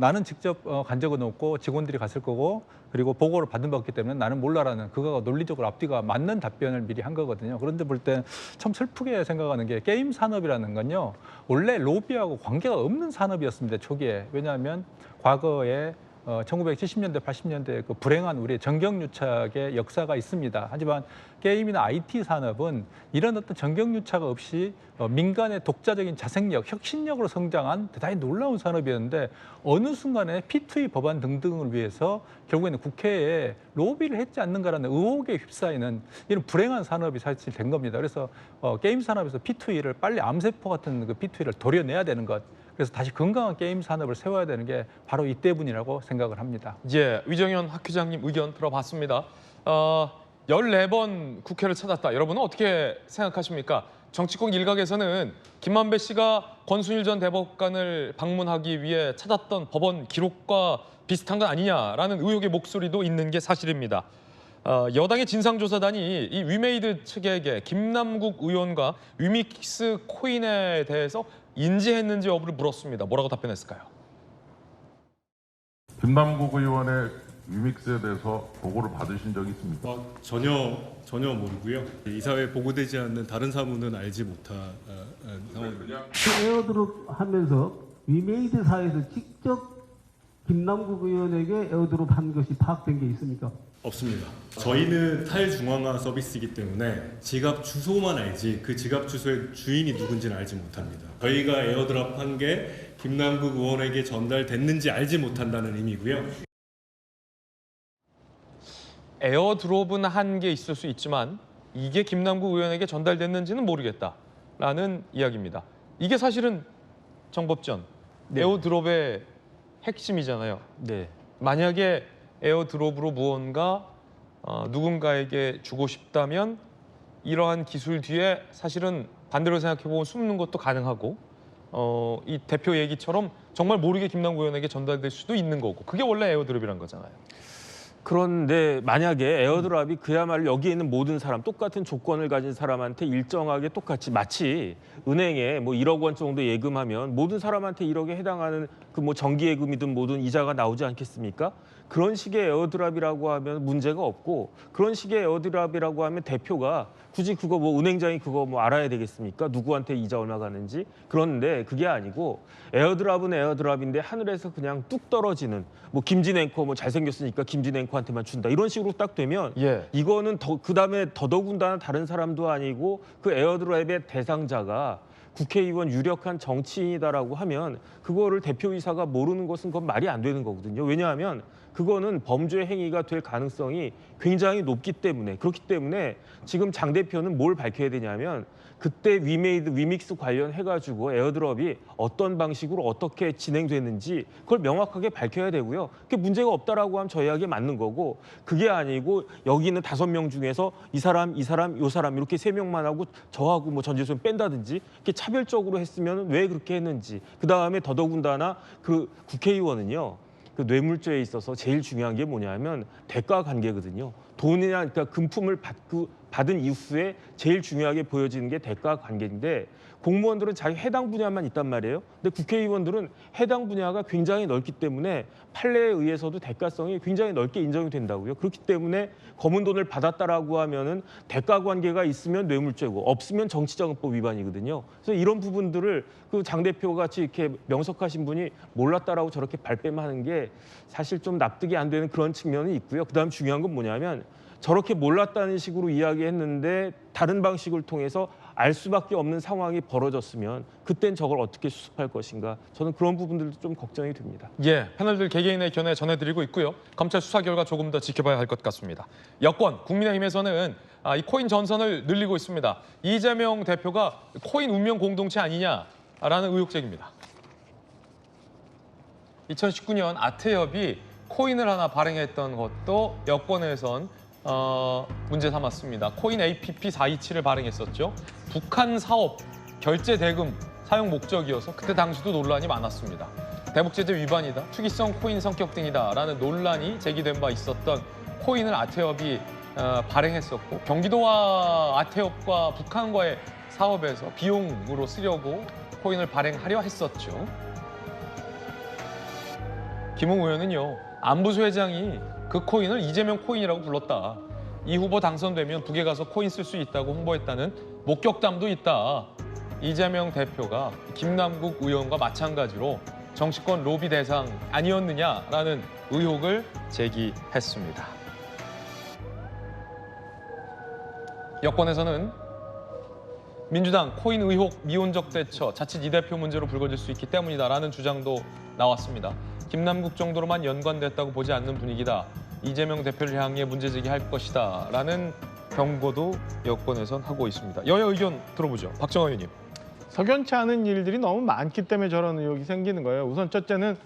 나는 직접 간 적은 없고 직원들이 갔을 거고 그리고 보고를 받은 바 없기 때문에 나는 몰라라는 그거가 논리적으로 앞뒤가 맞는 답변을 미리 한 거거든요. 그런데 볼 때 참 슬프게 생각하는 게 게임 산업이라는 건요. 원래 로비하고 관계가 없는 산업이었습니다. 초기에. 왜냐하면 과거에 1970년대, 80년대 그 불행한 우리의 정경유착의 역사가 있습니다. 하지만 게임이나 IT 산업은 이런 어떤 정경유착 없이 민간의 독자적인 자생력, 혁신력으로 성장한 대단히 놀라운 산업이었는데 어느 순간에 P2E 법안 등등을 위해서 결국에는 국회에 로비를 했지 않는가라는 의혹에 휩싸이는 이런 불행한 산업이 사실 된 겁니다. 그래서 게임 산업에서 P2E를 빨리 암세포 같은 그 P2E를 도려내야 되는 것. 그래서 다시 건강한 게임 산업을 세워야 되는 게 바로 이때문이라고 생각을 합니다. 위정현 학회장님 의견 들어봤습니다. 14번 국회를 찾았다. 여러분은 어떻게 생각하십니까? 정치권 일각에서는 김만배 씨가 권순일 전 대법관을 방문하기 위해 찾았던 법원 기록과 비슷한 건 아니냐라는 의혹의 목소리도 있는 게 사실입니다. 여당의 진상조사단이 이 위메이드 측에게 김남국 의원과 위믹스 코인에 대해서 인지했는지 여부를 물었습니다. 뭐라고 답변했을까요? 김남국 의원의 위믹스에 대해서 보고를 받으신 적이 있습니까? 전혀 모르고요. 이사회에 보고되지 않는 다른 사무는 알지 못한 상황입니다. 그 에어드롭 하면서 위메이드사에서 직접 김남국 의원에게 에어드롭 한 것이 파악된 게 있습니까? 없습니다. 저희는 탈중앙화 서비스이기 때문에 지갑 주소만 알지 그 지갑 주소의 주인이 누군지는 알지 못합니다. 저희가 에어드랍 한 게 김남국 의원에게 전달됐는지 알지 못한다는 의미고요. 에어드롭은 한 게 있을 수 있지만 이게 김남국 의원에게 전달됐는지는 모르겠다라는 이야기입니다. 이게 사실은 정법전 에어드롭의 핵심이잖아요. 네. 만약에 에어드롭으로 무언가 누군가에게 주고 싶다면 이러한 기술 뒤에 사실은 반대로 생각해보면 숨는 것도 가능하고 이 대표 얘기처럼 정말 모르게 김남국 의원에게 전달될 수도 있는 거고 그게 원래 에어드롭이란 거잖아요. 그런데 만약에 에어드랍이 그야말로 여기에 있는 모든 사람, 똑같은 조건을 가진 사람한테 일정하게 똑같이 마치 은행에 뭐 1억 원 정도 예금하면 모든 사람한테 1억에 해당하는 그 뭐 정기예금이든 뭐든 이자가 나오지 않겠습니까? 그런 식의 에어드랍이라고 하면 문제가 없고 그런 식의 에어드랍이라고 하면 대표가 굳이 그거 뭐 은행장이 그거 뭐 알아야 되겠습니까? 누구한테 이자 얼마 가는지? 그런데 그게 아니고 에어드랍은 에어드랍인데 하늘에서 그냥 뚝 떨어지는 뭐 김진 앵커 뭐 잘생겼으니까 김진 앵커한테만 준다 이런 식으로 딱 되면 이거는 그다음에 더더군다나 다른 사람도 아니고 그 에어드랍의 대상자가 국회의원 유력한 정치인이다라고 하면 그거를 대표이사가 모르는 것은 그건 말이 안 되는 거거든요. 왜냐하면 그거는 범죄 행위가 될 가능성이 굉장히 높기 때문에 그렇기 때문에 지금 장 대표는 뭘 밝혀야 되냐면 그때 위믹스 관련해가지고 에어드롭이 어떤 방식으로 어떻게 진행됐는지 그걸 명확하게 밝혀야 되고요. 그게 문제가 없다라고 하면 저희에게 맞는 거고 그게 아니고 여기 있는 5명 중에서 이 사람, 요 사람 이렇게 3명만 하고 저하고 뭐 전재수는 뺀다든지 이렇게 차별적으로 했으면 왜 그렇게 했는지 그다음에 더더군다나 그 국회의원은요. 그 뇌물죄에 있어서 제일 중요한 게 뭐냐면 대가 관계거든요. 돈이나 그러니까 금품을 받은 이후에 제일 중요하게 보여지는 게 대가 관계인데 공무원들은 자기 해당 분야만 있단 말이에요. 근데 국회의원들은 해당 분야가 굉장히 넓기 때문에 판례에 의해서도 대가성이 굉장히 넓게 인정이 된다고요. 그렇기 때문에 검은 돈을 받았다라고 하면은 대가 관계가 있으면 뇌물죄고 없으면 정치자금법 위반이거든요. 그래서 이런 부분들을 그 장 대표 같이 이렇게 명석하신 분이 몰랐다라고 저렇게 발뺌하는 게 사실 좀 납득이 안 되는 그런 측면이 있고요. 그다음 중요한 건 뭐냐면 저렇게 몰랐다는 식으로 이야기했는데 다른 방식을 통해서 알 수밖에 없는 상황이 벌어졌으면 그땐 저걸 어떻게 수습할 것인가 저는 그런 부분들도 좀 걱정이 됩니다. 예, 패널들 개개인의 견해 전해드리고 있고요. 검찰 수사 결과 조금 더 지켜봐야 할 것 같습니다. 여권, 국민의힘에서는 이 코인 전선을 늘리고 있습니다. 이재명 대표가 코인 운명 공동체 아니냐라는 의혹 제기입니다. 2019년 아태협이 코인을 하나 발행했던 것도 여권에선 문제 삼았습니다. 코인 APP 427을 발행했었죠. 북한 사업 결제 대금 사용 목적이어서 그때 당시도 논란이 많았습니다. 대북 제재 위반이다, 투기성 코인 성격 등이다라는 논란이 제기된 바 있었던 코인을 아태협이 발행했었고 경기도와 아태협과 북한과의 사업에서 비용으로 쓰려고 코인을 발행하려 했었죠. 김웅 의원은요, 안부수 회장이 그 코인을 이재명 코인이라고 불렀다. 이 후보 당선되면 북에 가서 코인 쓸 수 있다고 홍보했다는 목격담도 있다. 이재명 대표가 김남국 의원과 마찬가지로 정치권 로비 대상 아니었느냐라는 의혹을 제기했습니다. 여권에서는 민주당 코인 의혹 미온적 대처, 자칫 이 대표 문제로 불거질 수 있기 때문이다라는 주장도 나왔습니다. 김남국 정도로만 연관됐다고 보지 않는 분위기다. 이재명 대표를 향해 문제 제기할 것이다 라는 경고도 여권에선 하고 있습니다. 여야 의견 들어보죠. 박정화 의원님. 석연치 않은 일들이 너무 많기 때문에 저런 의혹이 생기는 거예요. 우선 첫째는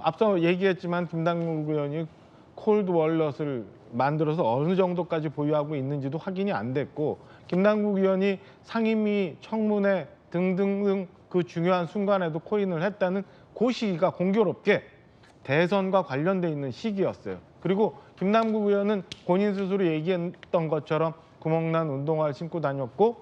앞서 얘기했지만 김남국 의원이 콜드 월렛을 만들어서 어느 정도까지 보유하고 있는지도 확인이 안 됐고 김남국 의원이 상임위 청문회 등등등 그 중요한 순간에도 코인을 했다는 그 시기가 공교롭게 대선과 관련돼 있는 시기였어요. 그리고 김남국 의원은 본인 스스로 얘기했던 것처럼 구멍난 운동화를 신고 다녔고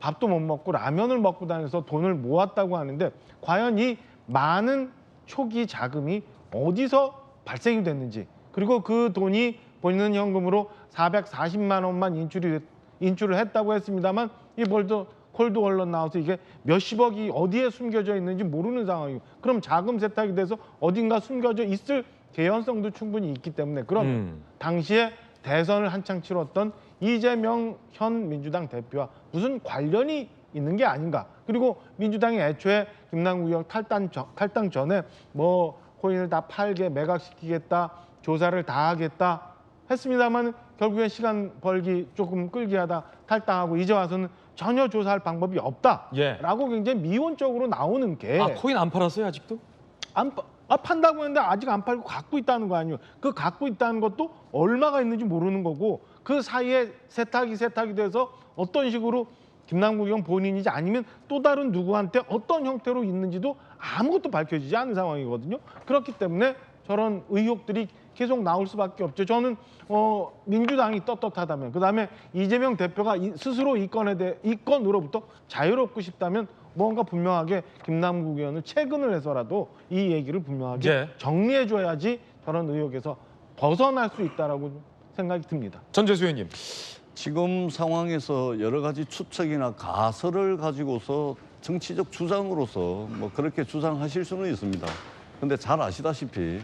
밥도 못 먹고 라면을 먹고 다녀서 돈을 모았다고 하는데 과연 이 많은 초기 자금이 어디서 발생이 됐는지, 그리고 그 돈이 본인 현금으로 440만 원만 인출을 했다고 했습니다만 이 콜드 언론 나와서 이게 몇십억이 어디에 숨겨져 있는지 모르는 상황이고, 그럼 자금 세탁이 돼서 어딘가 숨겨져 있을 개연성도 충분히 있기 때문에 그럼 당시에 대선을 한창 치렀던 이재명 현 민주당 대표와 무슨 관련이 있는 게 아닌가. 그리고 민주당이 애초에 김남국 의원 탈당 전에 뭐 코인을 다 팔게 매각시키겠다, 조사를 다 하겠다 했습니다만 결국엔 시간 벌기 조금 끌기 하다 탈당하고 이제 와서는 전혀 조사할 방법이 없다라고 굉장히 미온적으로 나오는 게 코인 안 팔았어요 아직도? 판다고 했는데 아직 안 팔고 갖고 있다는 거 아니에요. 그 갖고 있다는 것도 얼마가 있는지 모르는 거고 그 사이에 세탁이 돼서 어떤 식으로 김남국 의원 본인이지 아니면 또 다른 누구한테 어떤 형태로 있는지도 아무것도 밝혀지지 않은 상황이거든요. 그렇기 때문에 저런 의혹들이 계속 나올 수밖에 없죠. 저는 민주당이 떳떳하다면, 그다음에 이재명 대표가 스스로 이 건으로부터 자유롭고 싶다면 뭔가 분명하게 김남국 의원을 체근을 해서라도 이 얘기를 분명하게 정리해줘야지 저런 의혹에서 벗어날 수 있다라고 생각이 듭니다. 전재수 의원님. 지금 상황에서 여러 가지 추측이나 가설을 가지고서 정치적 주장으로서 뭐 그렇게 주장하실 수는 있습니다. 근데 잘 아시다시피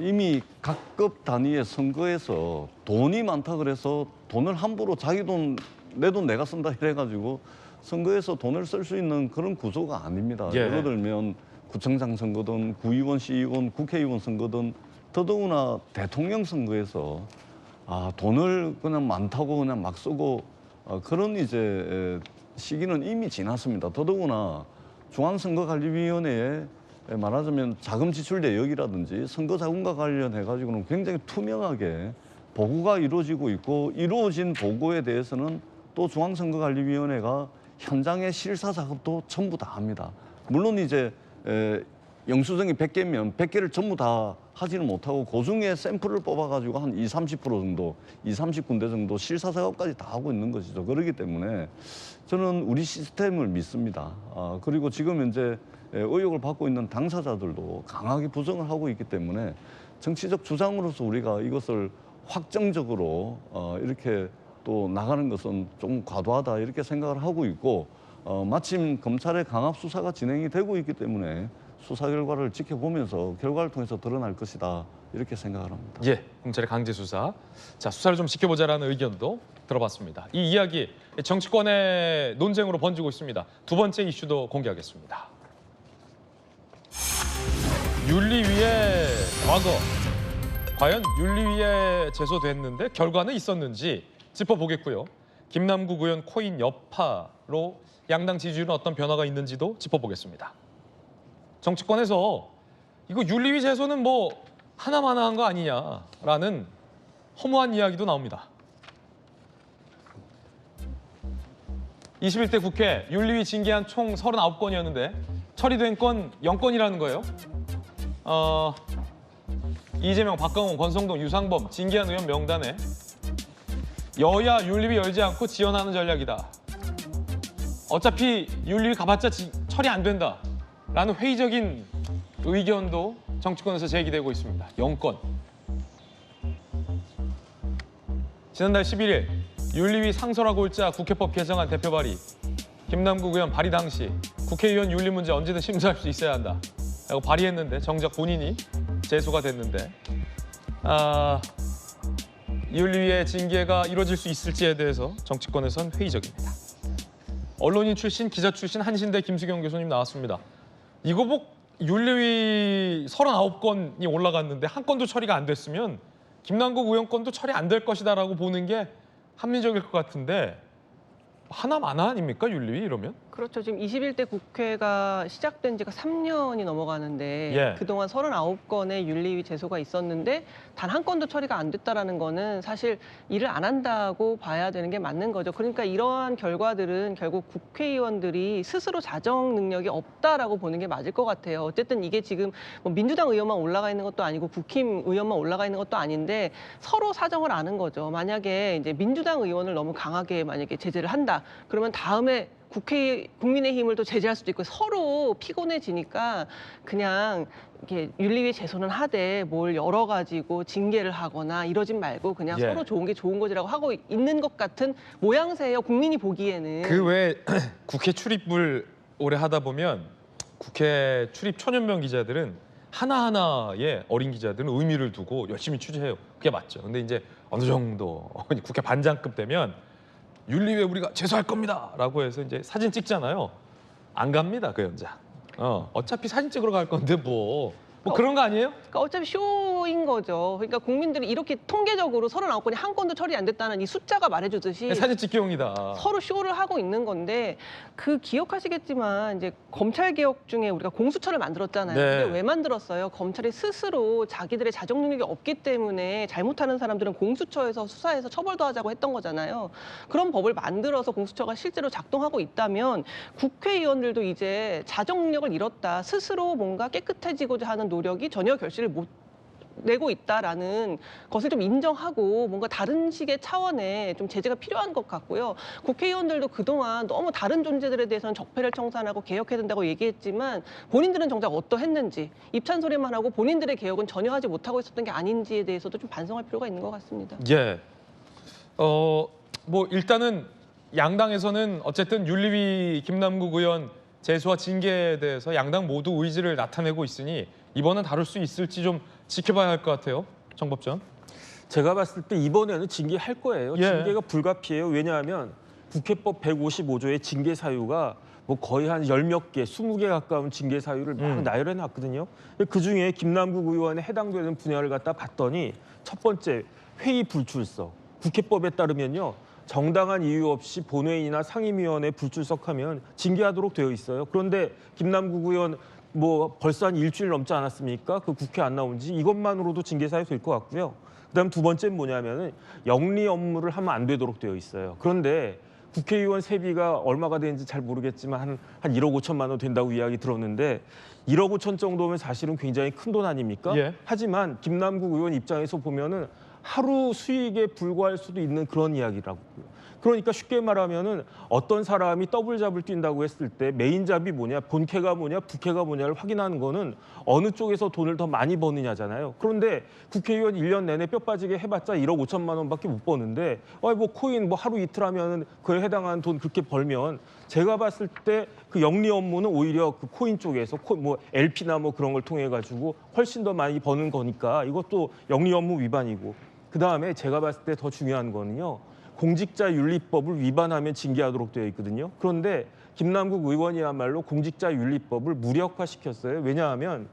이미 각급 단위의 선거에서 돈이 많다 그래서 돈을 함부로 자기 돈, 내 돈 내가 쓴다 이래가지고 선거에서 돈을 쓸 수 있는 그런 구조가 아닙니다. 예를 들면 구청장 선거든 구의원, 시의원, 국회의원 선거든 더더구나 대통령 선거에서 돈을 그냥 많다고 그냥 막 쓰고 그런 이제 시기는 이미 지났습니다. 더더구나 중앙선거관리위원회에 말하자면 자금 지출 내역이라든지 선거 자금과 관련해 가지고는 굉장히 투명하게 보고가 이루어지고 있고 이루어진 보고에 대해서는 또 중앙선거관리위원회가 현장의 실사 작업도 전부 다 합니다. 물론 이제 영수증이 100개면 100개를 전부 다 하지는 못하고 그중에 샘플을 뽑아가지고 한 20, 30% 정도, 20, 30군데 정도 실사 작업까지 다 하고 있는 것이죠. 그렇기 때문에 저는 우리 시스템을 믿습니다. 그리고 지금 현재 의혹을 받고 있는 당사자들도 강하게 부정을 하고 있기 때문에 정치적 주장으로서 우리가 이것을 확정적으로 이렇게 또 나가는 것은 좀 과도하다 이렇게 생각을 하고 있고 마침 검찰의 강압 수사가 진행이 되고 있기 때문에 수사 결과를 지켜보면서 결과를 통해서 드러날 것이다 이렇게 생각을 합니다. 검찰의 강제 수사. 자, 수사를 좀 지켜보자라는 의견도 들어봤습니다. 이 이야기 정치권의 논쟁으로 번지고 있습니다. 두 번째 이슈도 공개하겠습니다. 윤리위의 과거, 과연 윤리위에 제소됐는데 결과는 있었는지 짚어보겠고요. 김남국 의원 코인 여파로 양당 지지율은 어떤 변화가 있는지도 짚어보겠습니다. 정치권에서 이거 윤리위 제소는 뭐 하나마나한 거 아니냐라는 허무한 이야기도 나옵니다. 21대 국회 윤리위 징계한 총 39건이었는데 처리된 건 0건이라는 거예요. 이재명, 박강원, 권성동, 유상범 징계한 의원 명단에 여야 윤리위 열지 않고 지원하는 전략이다. 어차피 윤리위 가봤자 처리 안 된다. 라는 회의적인 의견도 정치권에서 제기되고 있습니다. 0건. 지난달 11일 윤리위 상설화 골자 국회법 개정안 대표 발의. 김남국 의원 발의 당시 국회의원 윤리 문제 언제든 심사할 수 있어야 한다. 라고 발의했는데 정작 본인이 제소가 됐는데 윤리위의 징계가 이루어질 수 있을지에 대해서 정치권에선 회의적입니다. 언론인 출신, 기자 출신 한신대 김수경 교수님 나왔습니다. 이거 뭐 윤리위 39건이 올라갔는데 한 건도 처리가 안 됐으면 김남국 의원 건도 처리 안 될 것이다라고 보는 게 합리적일 것 같은데 하나마나 아닙니까 윤리위 이러면? 그렇죠. 지금 21대 국회가 시작된 지가 3년이 넘어가는데 예. 그동안 39건의 윤리위 제소가 있었는데 단 한 건도 처리가 안 됐다라는 거는 사실 일을 안 한다고 봐야 되는 게 맞는 거죠. 그러니까 이러한 결과들은 결국 국회의원들이 스스로 자정 능력이 없다라고 보는 게 맞을 것 같아요. 어쨌든 이게 지금 뭐 민주당 의원만 올라가 있는 것도 아니고 국힘 의원만 올라가 있는 것도 아닌데 서로 사정을 아는 거죠. 만약에 이제 민주당 의원을 너무 강하게 만약에 제재를 한다. 그러면 다음에 국민의힘을 또 제재할 수도 있고 서로 피곤해지니까 그냥 이렇게 윤리위 제소는 하되 뭘 열어 가지고 징계를 하거나 이러진 말고 그냥 예. 서로 좋은 게 좋은 거지라고 하고 있는 것 같은 모양새예요. 국민이 보기에는. 그 외 국회 출입을 오래 하다 보면 국회 출입 천연명 기자들은 하나하나의 어린 기자들은 의미를 두고 열심히 취재해요. 그게 맞죠. 근데 이제 어느 정도 국회 반장급 되면 윤리위에 우리가 제소할 겁니다라고 해서 이제 사진 찍잖아요. 안 갑니다, 그 연장. 어차피 사진 찍으러 갈 건데 뭐 그런 거 아니에요? 그러니까 어차피 쇼인 거죠. 그러니까 국민들이 이렇게 통계적으로 39건이 한 건도 처리 안 됐다는 이 숫자가 말해주듯이 사진 찍기용이다. 서로 쇼를 하고 있는 건데 그 기억하시겠지만 이제 검찰 개혁 중에 우리가 공수처를 만들었잖아요. 네. 근데 왜 만들었어요? 검찰이 스스로 자기들의 자정 능력이 없기 때문에 잘못하는 사람들은 공수처에서 수사해서 처벌도 하자고 했던 거잖아요. 그런 법을 만들어서 공수처가 실제로 작동하고 있다면 국회의원들도 이제 자정 능력을 잃었다. 스스로 뭔가 깨끗해지고자 하는 노력이 전혀 결실을 못 내고 있다라는 것을 좀 인정하고 뭔가 다른 식의 차원의 좀 제재가 필요한 것 같고요. 국회의원들도 그동안 너무 다른 존재들에 대해서는 적폐를 청산하고 개혁해야 된다고 얘기했지만 본인들은 정작 어떠했는지 입찬 소리만 하고 본인들의 개혁은 전혀 하지 못하고 있었던 게 아닌지에 대해서도 좀 반성할 필요가 있는 것 같습니다. 예. 뭐 일단은 양당에서는 어쨌든 윤리위 김남국 의원 제소와 징계에 대해서 양당 모두 의지를 나타내고 있으니 이번은 다룰 수 있을지 좀 지켜봐야 할 것 같아요. 정법전. 제가 봤을 때 이번에는 징계할 거예요. 예. 징계가 불가피해요. 왜냐하면 국회법 155조의 징계 사유가 뭐 거의 한 10몇 개, 20개 가까운 징계 사유를 막 나열해 놨거든요. 그중에 김남국 의원에 해당되는 분야를 갖다 봤더니 첫 번째 회의 불출석. 국회법에 따르면요. 정당한 이유 없이 본회의나 상임위원회 불출석하면 징계하도록 되어 있어요. 그런데 김남국 의원 뭐 벌써 한 일주일 넘지 않았습니까? 그 국회 안 나온 지 이것만으로도 징계 사유 될 것 같고요. 그다음 두 번째는 뭐냐면은 영리 업무를 하면 안 되도록 되어 있어요. 그런데 국회의원 세비가 얼마가 되는지 잘 모르겠지만 한 1억 5천만 원 된다고 이야기 들었는데 1억 5천 정도면 사실은 굉장히 큰 돈 아닙니까? 예. 하지만 김남국 의원 입장에서 보면은 하루 수익에 불과할 수도 있는 그런 이야기라고. 그러니까 쉽게 말하면은 어떤 사람이 더블 잡을 뛴다고 했을 때 메인 잡이 뭐냐, 본캐가 뭐냐, 부캐가 뭐냐를 확인하는 거는 어느 쪽에서 돈을 더 많이 버느냐잖아요. 그런데 국회의원 1년 내내 뼈 빠지게 해봤자 1억 5천만 원밖에 못 버는데 뭐 코인 뭐 하루 이틀 하면은 그에 해당하는 돈 그렇게 벌면 제가 봤을 때 그 영리 업무는 오히려 그 코인 쪽에서 뭐 LP나 뭐 그런 걸 통해 가지고 훨씬 더 많이 버는 거니까 이것도 영리 업무 위반이고 그다음에 제가 봤을 때 더 중요한 거는요. 공직자윤리법을 위반하면 징계하도록 되어 있거든요. 그런데 김남국 의원이야말로 공직자윤리법을 무력화시켰어요. 왜냐하면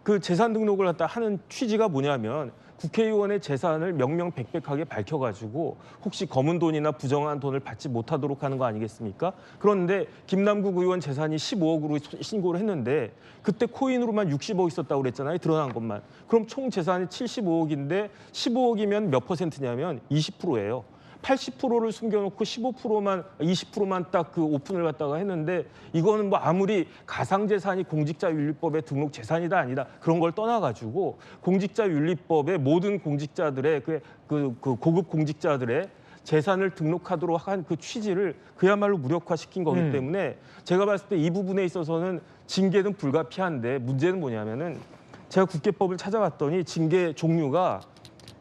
그 재산 등록을 갖다 하는 취지가 뭐냐면 국회의원의 재산을 명명백백하게 밝혀가지고 혹시 검은 돈이나 부정한 돈을 받지 못하도록 하는 거 아니겠습니까? 그런데 김남국 의원 재산이 15억으로 신고를 했는데 그때 코인으로만 60억 있었다고 그랬잖아요. 드러난 것만. 그럼 총 재산이 75억인데 15억이면 몇 퍼센트냐면 20%예요. 80%를 숨겨놓고 15%만 20%만 딱 그 오픈을 갖다가 했는데 이거는 뭐 아무리 가상재산이 공직자윤리법에 등록 재산이다 아니다 그런 걸 떠나가지고 공직자윤리법에 모든 공직자들의 그 고급 공직자들의 재산을 등록하도록 한 그 취지를 그야말로 무력화시킨 거기 때문에 제가 봤을 때 이 부분에 있어서는 징계는 불가피한데 문제는 뭐냐면은 제가 국회법을 찾아봤더니 징계 종류가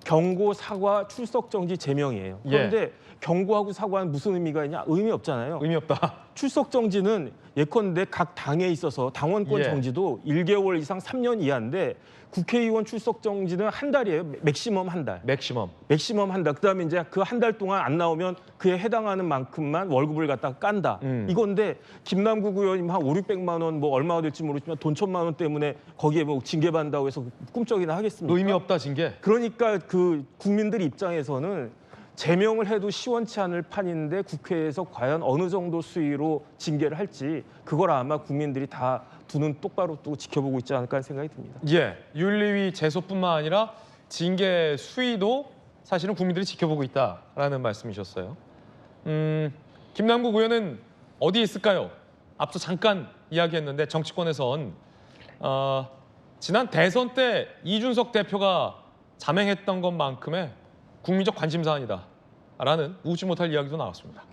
경고, 사과, 출석 정지, 제명이에요. 그런데 경고하고 사과는 무슨 의미가 있냐? 의미 없잖아요. 의미 없다. 출석 정지는 예컨대 각 당에 있어서 당원권 정지도 1개월 이상 3년 이하인데 국회의원 출석 정지는 한 달이에요. 맥시멈 한 달. 맥시멈 한 달. 그다음에 이제 그 한 달 동안 안 나오면 그에 해당하는 만큼만 월급을 갖다가 깐다. 이건데 김남국 의원님 한 5, 600만 원 뭐 얼마가 될지 모르지만 돈 1,000만 원 때문에 거기에 뭐 징계받는다고 해서 꿈쩍이나 하겠습니까? 의미 없다 징계. 그러니까 그 국민들 입장에서는 제명을 해도 시원치 않을 판인데 국회에서 과연 어느 정도 수위로 징계를 할지 그걸 아마 국민들이 다 두 눈 똑바로 뜨고 지켜보고 있지 않을까 하는 생각이 듭니다. 예, 윤리위 제소뿐만 아니라 징계 수위도 사실은 국민들이 지켜보고 있다라는 말씀이셨어요. 김남국 의원은 어디에 있을까요? 앞서 잠깐 이야기했는데 정치권에선 지난 대선 때 이준석 대표가 자맹했던 것만큼의 국민적 관심 사안이다라는 웃지 못할 이야기도 나왔습니다.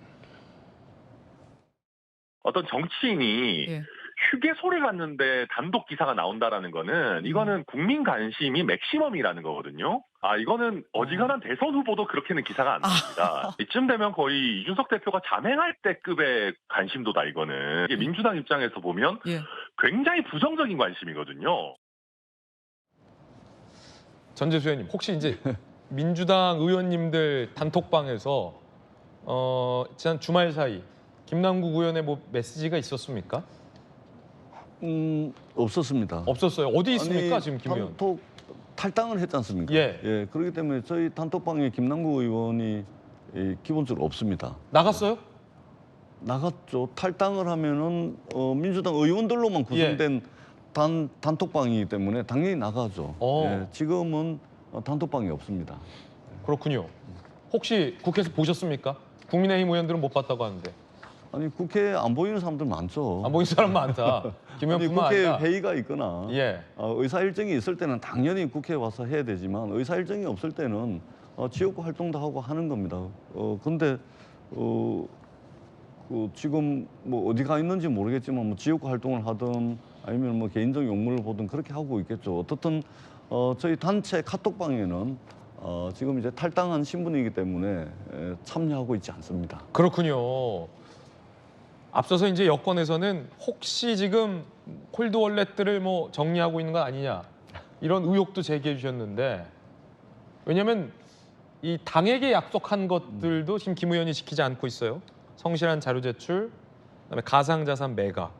어떤 정치인이 예. 휴게소를 갔는데 단독 기사가 나온다라는 거는 이거는 국민 관심이 맥시멈이라는 거거든요. 이거는 어지간한 대선 후보도 그렇게는 기사가 안 납니다. 이쯤 되면 거의 이준석 대표가 자맹할 때 급의 관심도다 이거는. 이게 민주당 입장에서 보면 예. 굉장히 부정적인 관심이거든요. 전재수 의원님, 혹시 이제 민주당 의원님들 단톡방에서 지난 주말 사이 김남국 의원의 뭐 메시지가 있었습니까? 없었습니다. 없었어요. 어디 있습니까, 아니, 지금 김 의원? 단톡 탈당을 했지 않습니까? 예. 그렇기 때문에 저희 단톡방에 김남국 의원이 기본적으로 없습니다. 나갔어요? 나갔죠. 탈당을 하면은 민주당 의원들로만 구성된 단톡방이기 때문에 당연히 나가죠. 지금은 단톡방이 없습니다. 그렇군요. 혹시 국회에서 보셨습니까? 국민의힘 의원들은 못 봤다고 하는데. 아니 국회에 안 보이는 사람들 많죠. 안 보이는 사람 많다. 김 의원뿐만 국회 아니라. 회의가 있거나 예. 의사 일정이 있을 때는 당연히 국회에 와서 해야 되지만 의사 일정이 없을 때는 지역구 활동도 하고 하는 겁니다. 근데 지금 뭐 어디 가 있는지 모르겠지만 뭐 지역구 활동을 하든 아니면 뭐 개인적 용무를 보든 그렇게 하고 있겠죠. 어떻든 저희 단체 카톡방에는 지금 이제 탈당한 신분이기 때문에 참여하고 있지 않습니다. 그렇군요. 앞서서 이제 여권에서는 혹시 지금 콜드 월렛들을 뭐 정리하고 있는 거 아니냐 이런 의혹도 제기해 주셨는데 왜냐하면 이 당에게 약속한 것들도 지금 김 의원이 지키지 않고 있어요. 성실한 자료 제출, 그다음에 가상자산 매각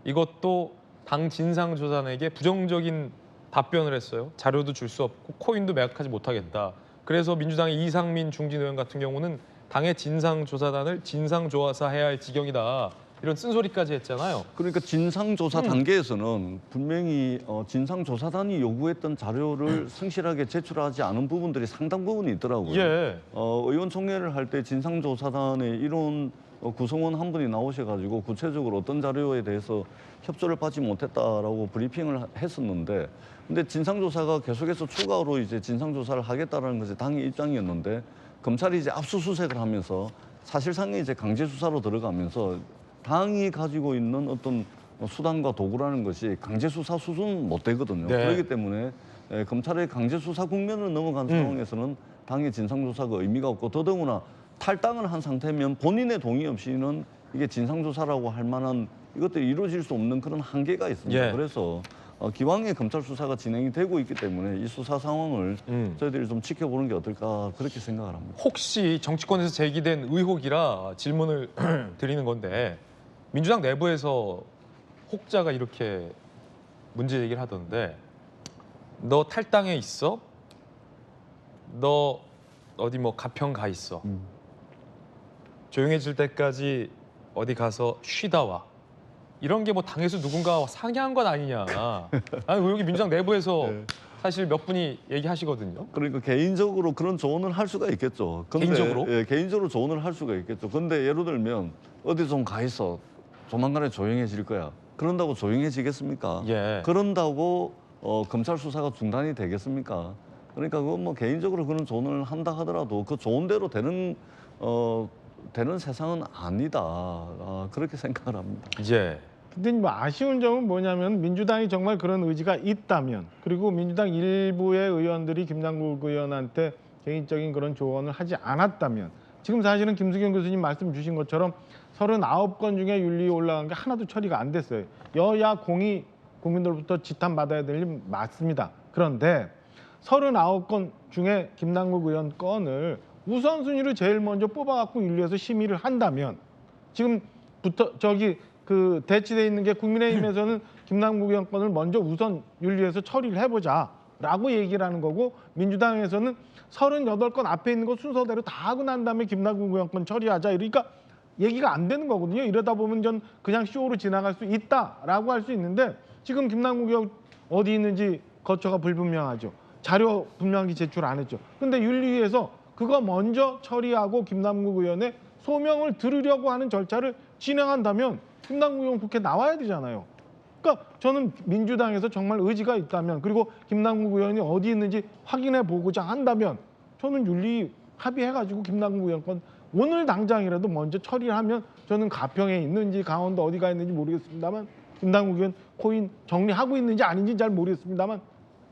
이것도 당 진상조사단에게 부정적인 답변을 했어요. 자료도 줄 수 없고 코인도 매각하지 못하겠다. 그래서 민주당의 이상민 중진 의원 같은 경우는 당의 진상조사단을 진상조사해야 할 지경이다. 이런 쓴소리까지 했잖아요. 그러니까 진상조사 단계에서는 분명히 진상조사단이 요구했던 자료를 성실하게 제출하지 않은 부분들이 상당 부분이 있더라고요. 예. 의원총회를 할 때 진상조사단의 이런 구성원 한 분이 나오셔가지고 구체적으로 어떤 자료에 대해서 협조를 받지 못했다라고 브리핑을 했었는데 근데 진상조사가 계속해서 추가로 이제 진상조사를 하겠다라는 것이 당의 입장이었는데 검찰이 이제 압수수색을 하면서 사실상의 이제 강제수사로 들어가면서 당이 가지고 있는 어떤 수단과 도구라는 것이 강제수사 수준은 못 되거든요. 네. 그렇기 때문에 검찰의 강제수사 국면을 넘어간 상황에서는 당의 진상조사가 의미가 없고 더더구나 탈당을 한 상태면 본인의 동의 없이는 이게 진상조사라고 할 만한 이것들이 이루어질 수 없는 그런 한계가 있습니다. 예. 그래서 기왕에 검찰 수사가 진행이 되고 있기 때문에 이 수사 상황을 저희들이 좀 지켜보는 게 어떨까 그렇게 생각을 합니다. 혹시 정치권에서 제기된 의혹이라 질문을 드리는 건데 민주당 내부에서 혹자가 이렇게 문제 제기를 하던데 너 탈당해 있어? 너 어디 뭐 가평 가 있어? 조용해질 때까지 어디 가서 쉬다 와. 이런 게 뭐 당에서 누군가 상의한 건 아니냐. 아니 여기 민주당 내부에서 사실 몇 분이 얘기하시거든요. 그러니까 개인적으로 그런 조언을 할 수가 있겠죠. 근데, 개인적으로? 개인적으로 조언을 할 수가 있겠죠. 근데 예를 들면 어디 좀 가 있어. 조만간에 조용해질 거야. 그런다고 조용해지겠습니까? 예. 그런다고 검찰 수사가 중단이 되겠습니까? 그러니까 그건 뭐 개인적으로 그런 조언을 한다 하더라도 그 좋은 대로 되는 세상은 아니다. 그렇게 생각을 합니다. 예. 근데 뭐 아쉬운 점은 뭐냐면 민주당이 정말 그런 의지가 있다면 그리고 민주당 일부의 의원들이 김남국 의원한테 개인적인 그런 조언을 하지 않았다면 지금 사실은 김수경 교수님 말씀 주신 것처럼 39건 중에 윤리에 올라간 게 하나도 처리가 안 됐어요. 여야 공이 국민들로부터 지탄받아야 될 일 맞습니다. 그런데 39건 중에 김남국 의원 건을 우선순위로 제일 먼저 뽑아갖고 윤리에서 심의를 한다면 지금부터 대치돼 있는 게 국민의힘에서는 김남국 의원 건을 먼저 우선 윤리에서 처리를 해보자. 라고 얘기를 하는 거고 민주당에서는 38건 앞에 있는 거 순서대로 다 하고 난 다음에 김남국 의원권 처리하자 이러니까 얘기가 안 되는 거거든요. 이러다 보면 전 그냥 쇼로 지나갈 수 있다라고 할 수 있는데 지금 김남국 의원 어디 있는지 거처가 불분명하죠. 자료 분명히 제출 안 했죠. 근데 윤리위에서 그거 먼저 처리하고 김남국 의원의 소명을 들으려고 하는 절차를 진행한다면 김남국 의원 국회 나와야 되잖아요. 그러니까 저는 민주당에서 정말 의지가 있다면 그리고 김남국 의원이 어디 있는지 확인해 보고자 한다면 저는 윤리 합의해가지고 김남국 의원권 오늘 당장이라도 먼저 처리하면 저는 가평에 있는지 강원도 어디가 있는지 모르겠습니다만 김남국 의원 코인 정리하고 있는지 아닌지 잘 모르겠습니다만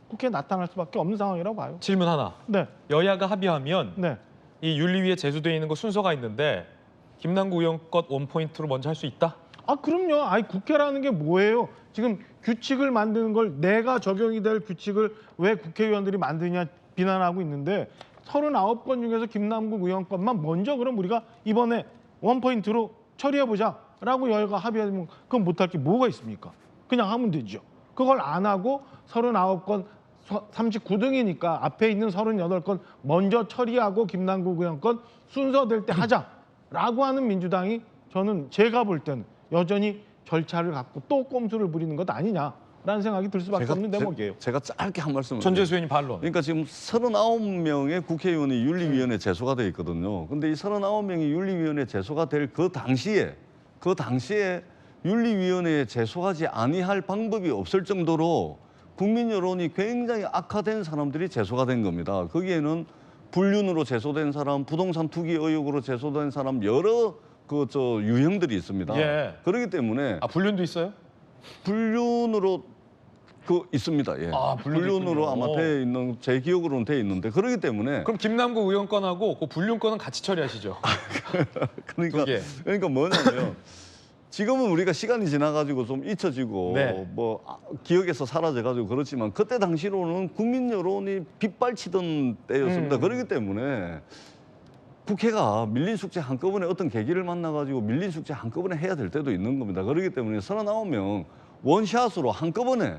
국회에 나타날 수밖에 없는 상황이라고 봐요. 질문 하나. 네. 여야가 합의하면 네. 이 윤리위에 제소되어 있는 거 순서가 있는데 김남국 의원 것 원포인트로 먼저 할 수 있다? 아 그럼요. 아니 국회라는 게 뭐예요? 지금 규칙을 만드는 걸 내가 적용이 될 규칙을 왜 국회의원들이 만드냐 비난하고 있는데 39건 중에서 김남국 의원 것만 먼저 그럼 우리가 이번에 원포인트로 처리해보자라고 여야가 합의하면 그건 못할 게 뭐가 있습니까? 그냥 하면 되죠. 그걸 안 하고 39건 39등이니까 앞에 있는 38건 먼저 처리하고 김남국 의원 건 순서될 때 하자라고 하는 민주당이 저는 제가 볼 때는 여전히 절차를 갖고 또 꼼수를 부리는 것 아니냐라는 생각이 들 수밖에 없는 대목이에요. 제가 짧게 한 말씀을. 전재수 의원님 반론. 그러니까 지금 39명의 국회의원이 윤리위원회 제소가 돼 있거든요. 근데 이 39명이 윤리위원회 제소가 될 그 당시에 윤리위원회에 제소하지 아니할 방법이 없을 정도로 국민 여론이 굉장히 악화된 사람들이 제소가 된 겁니다. 거기에는 불륜으로 제소된 사람, 부동산 투기 의혹으로 제소된 사람 여러 유형들이 있습니다. 예. 그렇기 때문에 불륜도 있어요? 불륜으로 있습니다. 예. 불륜으로 있군요. 아마 돼 있는 제 기억으로는 돼 있는데 그렇기 때문에 그럼 김남국 의원 건하고 그 불륜 건은 같이 처리하시죠. 그러니까 뭐냐면 지금은 우리가 시간이 지나가지고 좀 잊혀지고 네. 기억에서 사라져가지고 그렇지만 그때 당시로는 국민 여론이 빗발치던 때였습니다. 그렇기 때문에 국회가 밀린 숙제 한꺼번에 어떤 계기를 만나가지고 밀린 숙제 한꺼번에 해야 될 때도 있는 겁니다. 그렇기 때문에 39명 원샷으로 한꺼번에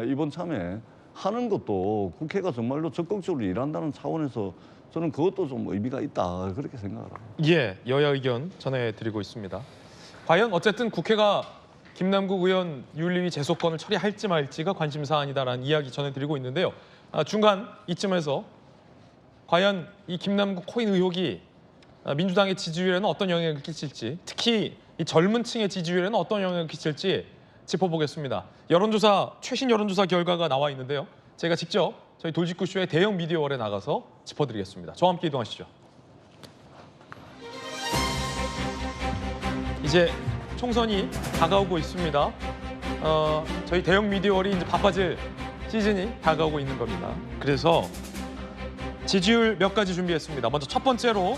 이번 참에 하는 것도 국회가 정말로 적극적으로 일한다는 차원에서 저는 그것도 좀 의미가 있다 그렇게 생각합니다. 예, 여야 의견 전해드리고 있습니다. 과연 어쨌든 국회가 김남국 의원 윤리위 제소권을 처리할지 말지가 관심사안이다라는 이야기 전해드리고 있는데요. 중간 이쯤에서 과연 이 김남국 코인 의혹이 민주당의 지지율에는 어떤 영향을 끼칠지, 특히 이 젊은 층의 지지율에는 어떤 영향을 끼칠지 짚어보겠습니다. 최신 여론조사 결과가 나와 있는데요. 제가 직접 저희 돌직구쇼의 대형 미디어월에 나가서 짚어드리겠습니다. 저와 함께 이동하시죠. 이제 총선이 다가오고 있습니다. 저희 대형 미디어월이 이제 바빠질 시즌이 다가오고 있는 겁니다. 그래서 지지율 몇 가지 준비했습니다. 먼저 첫 번째로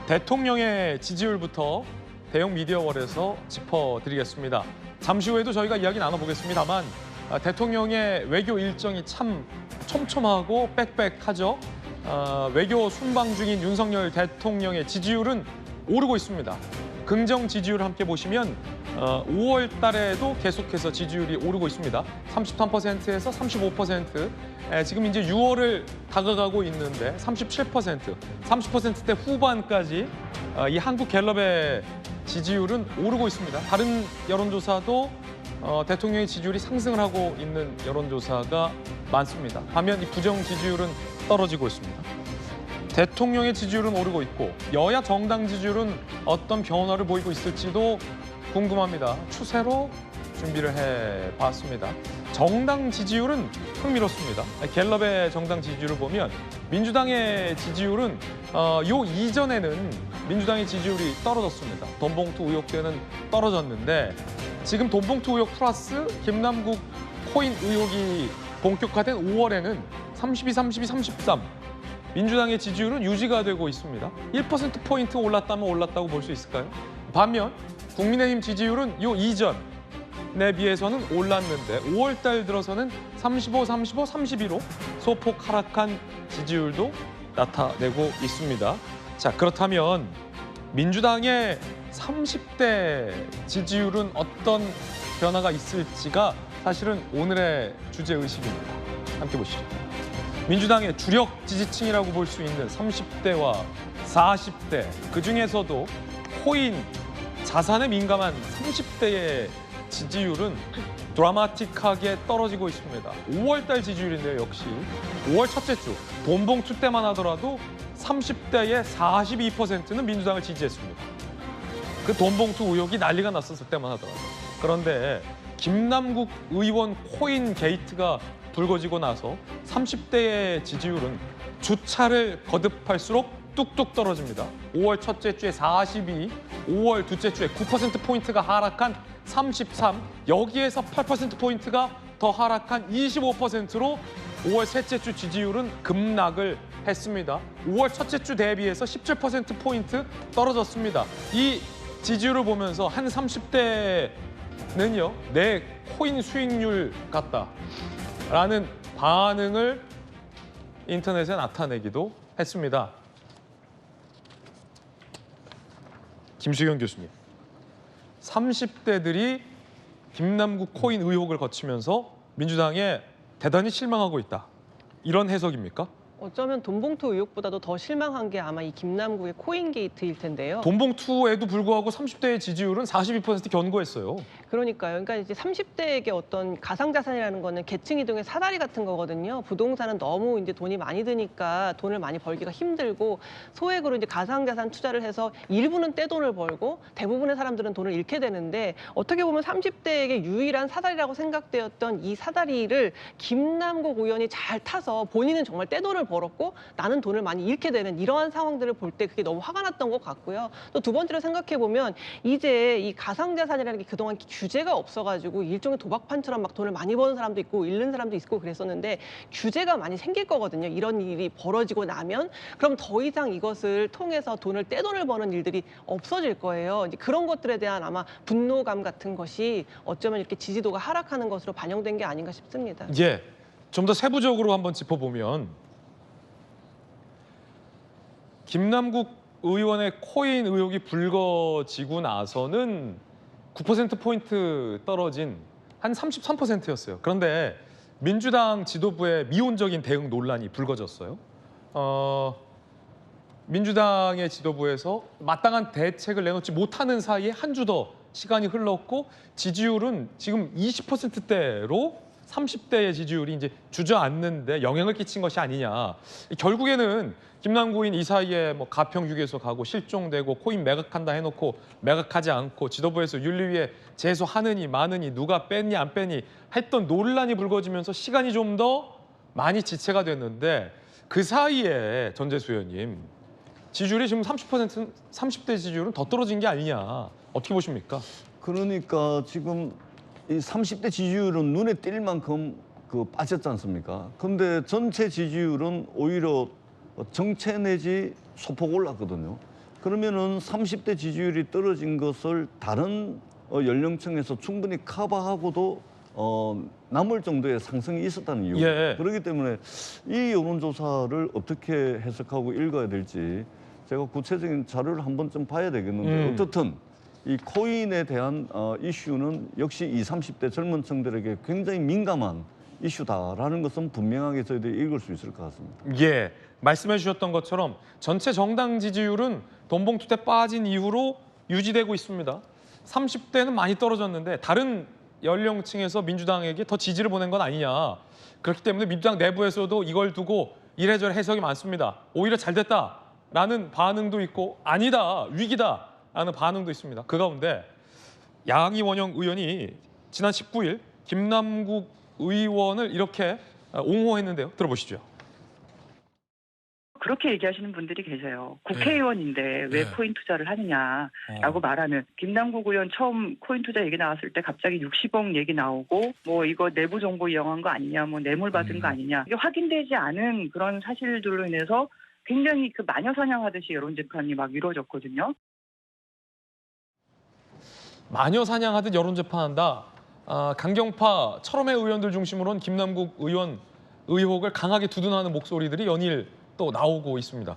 대통령의 지지율부터 대형 미디어월에서 짚어드리겠습니다. 잠시 후에도 저희가 이야기 나눠보겠습니다만 대통령의 외교 일정이 참 촘촘하고 빽빽하죠. 외교 순방 중인 윤석열 대통령의 지지율은 오르고 있습니다. 긍정 지지율 함께 보시면 5월 달에도 계속해서 지지율이 오르고 있습니다. 33%에서 35%. 지금 이제 6월을 다가가고 있는데 37%, 30%대 후반까지 이 한국갤럽의 지지율은 오르고 있습니다. 다른 여론조사도 대통령의 지지율이 상승을 하고 있는 여론조사가 많습니다. 반면 이 부정 지지율은 떨어지고 있습니다. 대통령의 지지율은 오르고 있고 여야 정당 지지율은 어떤 변화를 보이고 있을지도 궁금합니다. 추세로 준비를 해봤습니다. 정당 지지율은 흥미롭습니다. 갤럽의 정당 지지율을 보면 민주당의 지지율은 요 이전에는 민주당의 지지율이 떨어졌습니다. 돈봉투 의혹 때는 떨어졌는데 지금 돈봉투 의혹 플러스 김남국 코인 의혹이 본격화된 5월에는 32, 32, 33 민주당의 지지율은 유지가 되고 있습니다. 1%포인트 올랐다면 올랐다고 볼 수 있을까요? 반면 국민의힘 지지율은 요 이전에 비해서는 올랐는데 5월 달 들어서는 35, 35, 32로 소폭 하락한 지지율도 나타내고 있습니다. 자, 그렇다면 민주당의 30대 지지율은 어떤 변화가 있을지가 사실은 오늘의 주제의식입니다. 함께 보시죠. 민주당의 주력 지지층이라고 볼 수 있는 30대와 40대, 그중에서도 코인, 자산에 민감한 30대의 지지율은 드라마틱하게 떨어지고 있습니다. 5월달 지지율인데요, 역시 5월 첫째 주 돈봉투 때만 하더라도 30대의 42%는 민주당을 지지했습니다. 그 돈봉투 의혹이 난리가 났었을 때만 하더라도. 그런데 김남국 의원 코인 게이트가 불거지고 나서 30대의 지지율은 주차를 거듭할수록 뚝뚝 떨어집니다. 5월 첫째 주에 42, 5월 둘째 주에 9%포인트가 하락한 33, 여기에서 8%포인트가 더 하락한 25%로 5월 셋째 주 지지율은 급락을 했습니다. 5월 첫째 주 대비해서 17%포인트 떨어졌습니다. 이 지지율을 보면서 한 30대는요, 내 코인 수익률 같다라는 반응을 인터넷에 나타내기도 했습니다. 김수경 교수님, 30대들이 김남국 코인 의혹을 거치면서 민주당에 대단히 실망하고 있다. 이런 해석입니까? 어쩌면 돈봉투 의혹보다도 더 실망한 게 아마 이 김남국의 코인 게이트일 텐데요. 돈봉투에도 불구하고 30대의 지지율은 42% 견고했어요. 그러니까요. 그러니까 이제 30대에게 어떤 가상자산이라는 거는 계층 이동의 사다리 같은 거거든요. 부동산은 너무 이제 돈이 많이 드니까 돈을 많이 벌기가 힘들고 소액으로 이제 가상자산 투자를 해서 일부는 떼돈을 벌고 대부분의 사람들은 돈을 잃게 되는데 어떻게 보면 30대에게 유일한 사다리라고 생각되었던 이 사다리를 김남국 의원이 잘 타서 본인은 정말 떼돈을 벌었고 나는 돈을 많이 잃게 되는 이러한 상황들을 볼 때 그게 너무 화가 났던 것 같고요. 또 두 번째로 생각해 보면 이제 이 가상자산이라는 게 그동안 규제가 없어가지고 일종의 도박판처럼 막 돈을 많이 버는 사람도 있고 잃는 사람도 있고 그랬었는데 규제가 많이 생길 거거든요. 이런 일이 벌어지고 나면 그럼 더 이상 이것을 통해서 떼돈을 버는 일들이 없어질 거예요. 이제 그런 것들에 대한 아마 분노감 같은 것이 어쩌면 이렇게 지지도가 하락하는 것으로 반영된 게 아닌가 싶습니다. 예, 좀 더 세부적으로 한번 짚어보면 김남국 의원의 코인 의혹이 불거지고 나서는 9%포인트 떨어진 한 33%였어요. 그런데 민주당 지도부의 미온적인 대응 논란이 불거졌어요. 민주당의 지도부에서 마땅한 대책을 내놓지 못하는 사이에 한 주 더 시간이 흘렀고 지지율은 지금 20%대로 30대의 지지율이 이제 주저앉는데 영향을 끼친 것이 아니냐. 결국에는 김남국인 이 사이에 뭐 가평 휴게소 가고 실종되고 코인 매각한다 해놓고 매각하지 않고 지도부에서 윤리위에 제소하느니 마느니 누가 뺐니 안 뺐니 했던 논란이 불거지면서 시간이 좀 더 많이 지체가 됐는데 그 사이에 전재수 의원님 지지율이 지금 30대 지지율은 더 떨어진 게 아니냐. 어떻게 보십니까? 그러니까 지금 이 30대 지지율은 눈에 띌 만큼 빠졌지 않습니까? 근데 전체 지지율은 오히려 정체 내지 소폭 올랐거든요. 그러면은 30대 지지율이 떨어진 것을 다른 연령층에서 충분히 커버하고도 남을 정도의 상승이 있었다는 이유. 예. 그렇기 때문에 이 여론조사를 어떻게 해석하고 읽어야 될지 제가 구체적인 자료를 한 번쯤 봐야 되겠는데 어떻든 이 코인에 대한 이슈는 역시 20, 30대 젊은 층들에게 굉장히 민감한 이슈다라는 것은 분명하게 저희들이 읽을 수 있을 것 같습니다. 예, 말씀해 주셨던 것처럼 전체 정당 지지율은 돈봉투 때 빠진 이후로 유지되고 있습니다. 30대는 많이 떨어졌는데 다른 연령층에서 민주당에게 더 지지를 보낸 건 아니냐. 그렇기 때문에 민주당 내부에서도 이걸 두고 이래저래 해석이 많습니다. 오히려 잘 됐다라는 반응도 있고 아니다, 위기다라는 반응도 있습니다. 그 가운데 양이원영 의원이 지난 19일 김남국 의원을 이렇게 옹호했는데요. 들어보시죠. 그렇게 얘기하시는 분들이 계세요. 국회의원인데 왜 코인 투자를 하느냐라고 말하는. 김남국 의원 처음 코인 투자 얘기 나왔을 때 갑자기 60억 얘기 나오고 뭐 이거 내부 정보 이용한 거 아니냐, 뭐 뇌물 받은 거 아니냐. 이게 확인되지 않은 그런 사실들로 인해서 굉장히 그 마녀 사냥하듯이 여론 재판이 막 이루어졌거든요. 마녀 사냥하듯 여론 재판한다. 강경파 철험의 의원들 중심으로는 김남국 의원 의혹을 강하게 두둔하는 목소리들이 연일 또 나오고 있습니다.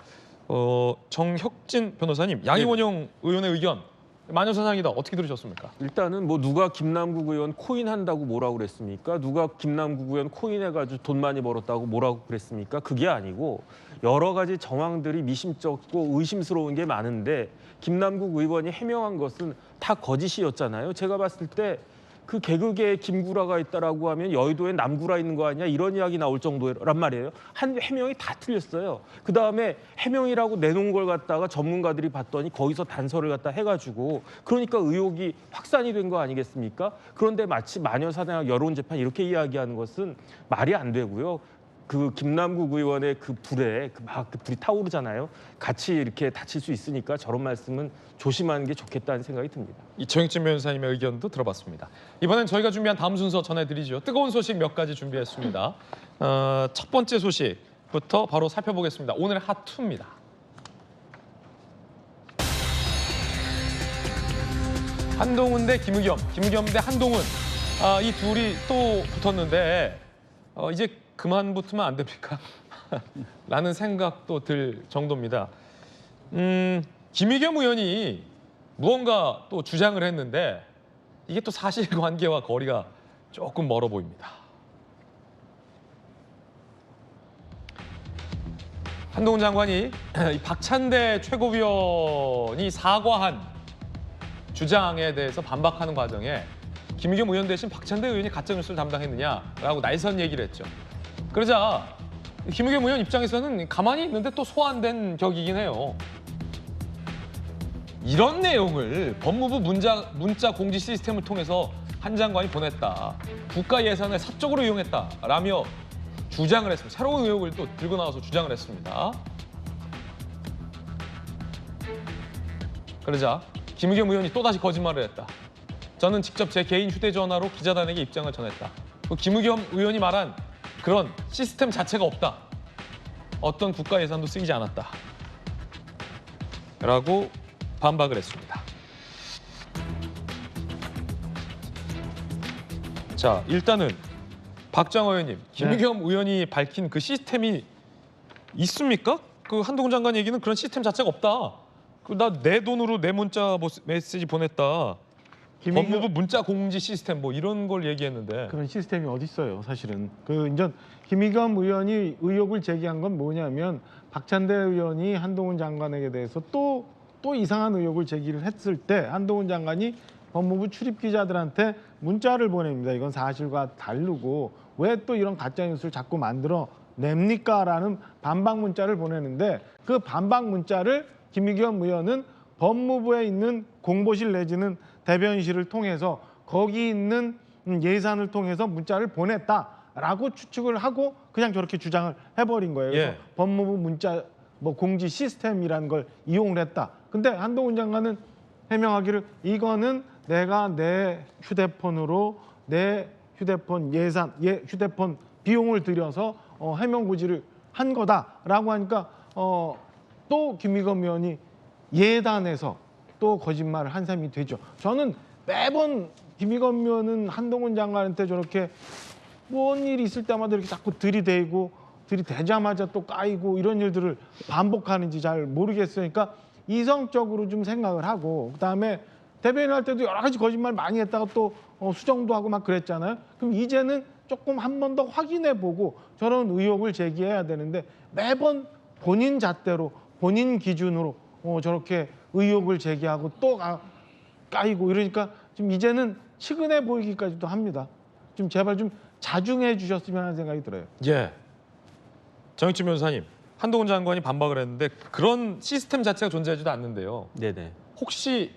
정혁진 변호사님, 양이원영 의원의 의견 마녀사냥이다. 어떻게 들으셨습니까? 일단은 뭐 누가 김남국 의원 코인 한다고 뭐라고 그랬습니까? 누가 김남국 의원 코인 해가지고 돈 많이 벌었다고 뭐라고 그랬습니까? 그게 아니고 여러 가지 정황들이 미심쩍고 의심스러운 게 많은데 김남국 의원이 해명한 것은 다 거짓이었잖아요. 제가 봤을 때 그 개그계에 김구라가 있다라고 하면 여의도에 남구라 있는 거 아니야? 이런 이야기 나올 정도란 말이에요. 한 해명이 다 틀렸어요. 그다음에 해명이라고 내놓은 걸 갖다가 전문가들이 봤더니 거기서 단서를 갖다 해가지고 그러니까 의혹이 확산이 된 거 아니겠습니까? 그런데 마치 마녀사냥 여론재판 이렇게 이야기하는 것은 말이 안 되고요. 그 김남국 의원의 그 불에 그 불이 타오르잖아요. 같이 이렇게 다칠 수 있으니까 저런 말씀은 조심하는 게 좋겠다는 생각이 듭니다. 이청익진 변호사님의 의견도 들어봤습니다. 이번엔 저희가 준비한 다음 순서 전해드리죠. 뜨거운 소식 몇 가지 준비했습니다. 첫 번째 소식부터 바로 살펴보겠습니다. 오늘의 핫2입니다. 한동훈 대 김의겸, 김의겸 대 한동훈. 이 둘이 또 붙었는데 이제 그만 붙으면 안 됩니까? 라는 생각도 들 정도입니다. 김의겸 의원이 무언가 또 주장을 했는데 이게 또 사실관계와 거리가 조금 멀어 보입니다. 한동훈 장관이 박찬대 최고위원이 사과한 주장에 대해서 반박하는 과정에 김의겸 의원 대신 박찬대 의원이 가짜뉴스를 담당했느냐라고 날선 얘기를 했죠. 그러자 김의겸 의원 입장에서는 가만히 있는데 또 소환된 격이긴 해요. 이런 내용을 법무부 문자 공지 시스템을 통해서 한 장관이 보냈다. 국가 예산을 사적으로 이용했다라며 주장을 했습니다. 새로운 의혹을 또 들고 나와서 주장을 했습니다. 그러자 김의겸 의원이 또다시 거짓말을 했다. 저는 직접 제 개인 휴대전화로 기자단에게 입장을 전했다. 김의겸 의원이 말한 그런 시스템 자체가 없다. 어떤 국가 예산도 쓰이지 않았다. 라고 반박을 했습니다. 자, 일단은 박정호 의원님, 김의겸 의원이 밝힌 그 시스템이 있습니까? 그 한동훈 장관 얘기는 그런 시스템 자체가 없다. 나 내 돈으로 내 문자 메시지 보냈다. 법무부 문자 공지 시스템 뭐 이런 걸 얘기했는데 그런 시스템이 어디 있어요, 사실은. 그 이제 김의겸 의원이 의혹을 제기한 건 뭐냐면 박찬대 의원이 한동훈 장관에게 대해서 또 이상한 의혹을 제기를 했을 때 한동훈 장관이 법무부 출입 기자들한테 문자를 보냅니다. 이건 사실과 다르고 왜 또 이런 가짜 뉴스를 자꾸 만들어 냅니까?라는 반박 문자를 보내는데 그 반박 문자를 김의겸 의원은 법무부에 있는 공보실 내지는 대변실을 통해서 거기 있는 예산을 통해서 문자를 보냈다라고 추측을 하고 그냥 저렇게 주장을 해버린 거예요. 그래서 법무부 문자 공지 시스템이라는 걸 이용을 했다. 근데 한동훈 장관은 해명하기를 이거는 내가 내 휴대폰으로 내 휴대폰 휴대폰 비용을 들여서 해명 고지를 한 거다라고 하니까 또 김의겸 의원이 예단해서 또 거짓말을 한 셈이 되죠. 저는 매번 김의겸 의원은 한동훈 장관한테 저렇게 뭔 일이 있을 때마다 이렇게 자꾸 들이대자마자 또 까이고 이런 일들을 반복하는지 잘 모르겠어요. 그러니까 이성적으로 좀 생각을 하고 그다음에 대변인 할 때도 여러 가지 거짓말 많이 했다가 또 수정도 하고 막 그랬잖아요. 그럼 이제는 조금 한 번 더 확인해보고 저런 의혹을 제기해야 되는데 매번 본인 잣대로 본인 기준으로 저렇게 의혹을 제기하고 또 까이고 이러니까 좀 이제는 측은해 보이기까지도 합니다. 좀 제발 좀 자중해 주셨으면 하는 생각이 들어요. 예. 정익진 변호사님, 한동훈 장관이 반박을 했는데 그런 시스템 자체가 존재하지도 않는데요. 네네. 혹시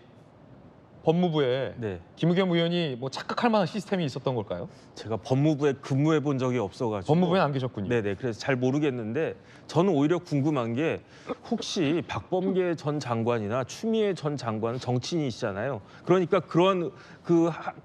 법무부에 네. 김의겸 의원이 뭐 착각할 만한 시스템이 있었던 걸까요? 제가 법무부에 근무해 본 적이 없어가지고 법무부에 안 계셨군요. 네네. 그래서 잘 모르겠는데 저는 오히려 궁금한 게 혹시 박범계 전 장관이나 추미애 전 장관은 정치인이시잖아요. 그러니까 그런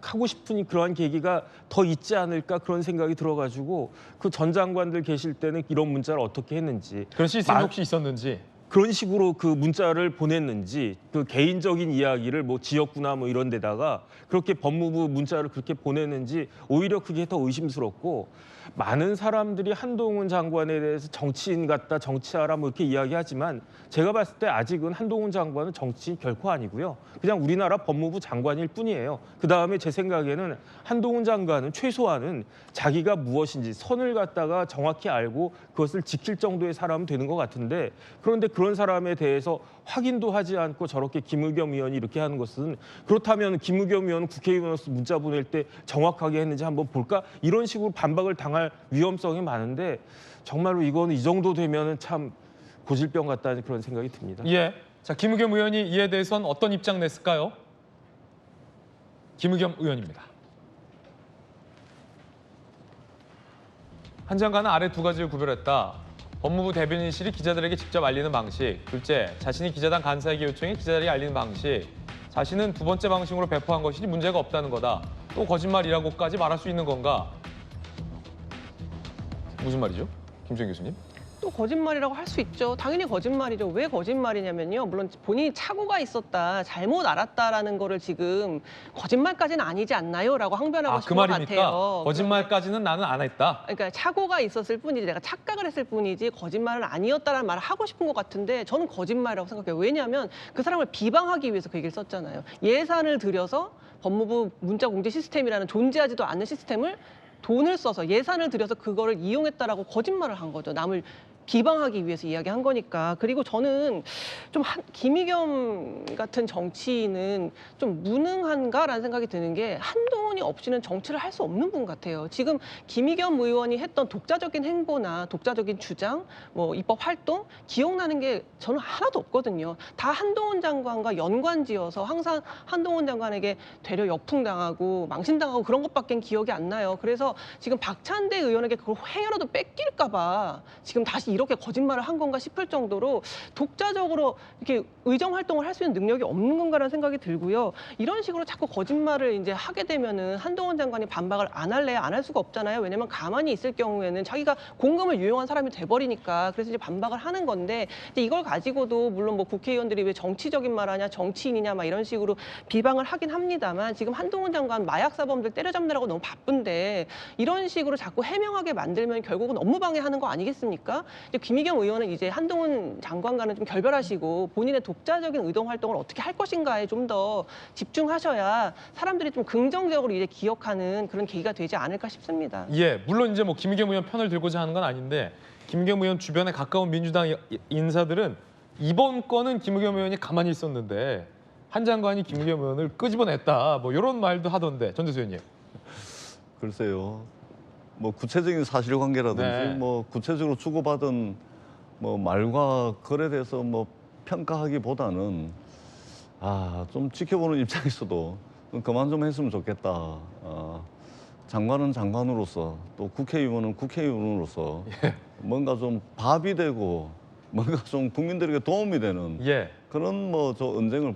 하고 싶은 그러한 계기가 더 있지 않을까 그런 생각이 들어가지고 그 전 장관들 계실 때는 이런 문자를 어떻게 했는지 그런 시스템이 혹시 있었는지 그런 식으로 그 문자를 보냈는지 그 개인적인 이야기를 뭐 지역구나 뭐 이런 데다가 그렇게 법무부 문자를 그렇게 보냈는지 오히려 그게 더 의심스럽고 많은 사람들이 한동훈 장관에 대해서 정치인 같다, 정치하라 뭐 이렇게 이야기하지만 제가 봤을 때 아직은 한동훈 장관은 정치인 결코 아니고요. 그냥 우리나라 법무부 장관일 뿐이에요. 그다음에 제 생각에는 한동훈 장관은 최소한은 자기가 무엇인지 선을 갖다가 정확히 알고 그것을 지킬 정도의 사람은 되는 것 같은데 그런데 그런 사람에 대해서 확인도 하지 않고 저렇게 김의겸 의원이 이렇게 하는 것은 그렇다면 김의겸 의원은 국회의원으로서 문자 보낼 때 정확하게 했는지 한번 볼까? 이런 식으로 반박을 당할 위험성이 많은데 정말로 이거는 이 정도 되면은 참 고질병 같다는 그런 생각이 듭니다. 예. 자, 김의겸 의원이 이에 대해서는 어떤 입장 냈을까요? 김의겸 의원입니다. 한 장관은 아래 두 가지를 구별했다. 법무부 대변인실이 기자들에게 직접 알리는 방식. 둘째, 자신이 기자단 간사에게 요청해 기자들에게 알리는 방식. 자신은 두 번째 방식으로 배포한 것이니 문제가 없다는 거다. 또 거짓말이라고까지 말할 수 있는 건가? 무슨 말이죠? 김수현 교수님? 또 거짓말이라고 할 수 있죠. 당연히 거짓말이죠. 왜 거짓말이냐면요. 물론 본인이 착오가 있었다, 잘못 알았다라는 거를 지금 거짓말까지는 아니지 않나요?라고 항변하고 싶은 것 같아요. 거짓말까지는 나는 안 했다. 그러니까 착오가 있었을 뿐이지 내가 착각을 했을 뿐이지 거짓말은 아니었다라는 말을 하고 싶은 것 같은데 저는 거짓말이라고 생각해요. 왜냐하면 그 사람을 비방하기 위해서 그 얘기를 썼잖아요. 예산을 들여서 법무부 문자공지 시스템이라는 존재하지도 않는 시스템을 돈을 써서 예산을 들여서 그거를 이용했다라고 거짓말을 한 거죠. 남을 비방하기 위해서 이야기한 거니까. 그리고 저는 좀 김의겸 같은 정치인은 좀 무능한가라는 생각이 드는 게 한동훈이 없이는 정치를 할 수 없는 분 같아요. 지금 김의겸 의원이 했던 독자적인 행보나 독자적인 주장, 뭐 입법 활동 기억나는 게 저는 하나도 없거든요. 다 한동훈 장관과 연관지어서 항상 한동훈 장관에게 되려 역풍당하고 망신당하고 그런 것밖엔 기억이 안 나요. 그래서 지금 박찬대 의원에게 그걸 행여라도 뺏길까 봐 지금 다시 이렇게 거짓말을 한 건가 싶을 정도로 독자적으로 이렇게 의정 활동을 할 수 있는 능력이 없는 건가라는 생각이 들고요. 이런 식으로 자꾸 거짓말을 이제 하게 되면은 한동훈 장관이 반박을 안 할래야 안 할 수가 없잖아요. 왜냐면 가만히 있을 경우에는 자기가 공금을 유용한 사람이 돼버리니까 그래서 이제 반박을 하는 건데 이제 이걸 가지고도 물론 뭐 국회의원들이 왜 정치적인 말하냐 정치인이냐 막 이런 식으로 비방을 하긴 합니다만 지금 한동훈 장관 마약 사범들 때려잡느라고 너무 바쁜데 이런 식으로 자꾸 해명하게 만들면 결국은 업무 방해하는 거 아니겠습니까? 김의겸 의원은 이제 한동훈 장관과는 좀 결별하시고 본인의 독자적인 의동 활동을 어떻게 할 것인가에 좀 더 집중하셔야 사람들이 좀 긍정적으로 이제 기억하는 그런 계기가 되지 않을까 싶습니다. 예, 물론 이제 뭐 김의겸 의원 편을 들고자 하는 건 아닌데 김의겸 의원 주변에 가까운 민주당 인사들은 이번 건은 김의겸 의원이 가만히 있었는데 한 장관이 김의겸 의원을 끄집어냈다 뭐 이런 말도 하던데 전재수 의원님. 글쎄요. 뭐 구체적인 사실관계라든지 네. 뭐 구체적으로 주고받은 뭐 말과 글에 대해서 뭐 평가하기보다는 좀 지켜보는 입장에서도 그만 좀 했으면 좋겠다. 장관은 장관으로서 또 국회의원은 국회의원으로서 뭔가 좀 밥이 되고 뭔가 좀 국민들에게 도움이 되는 그런 뭐 저 언쟁을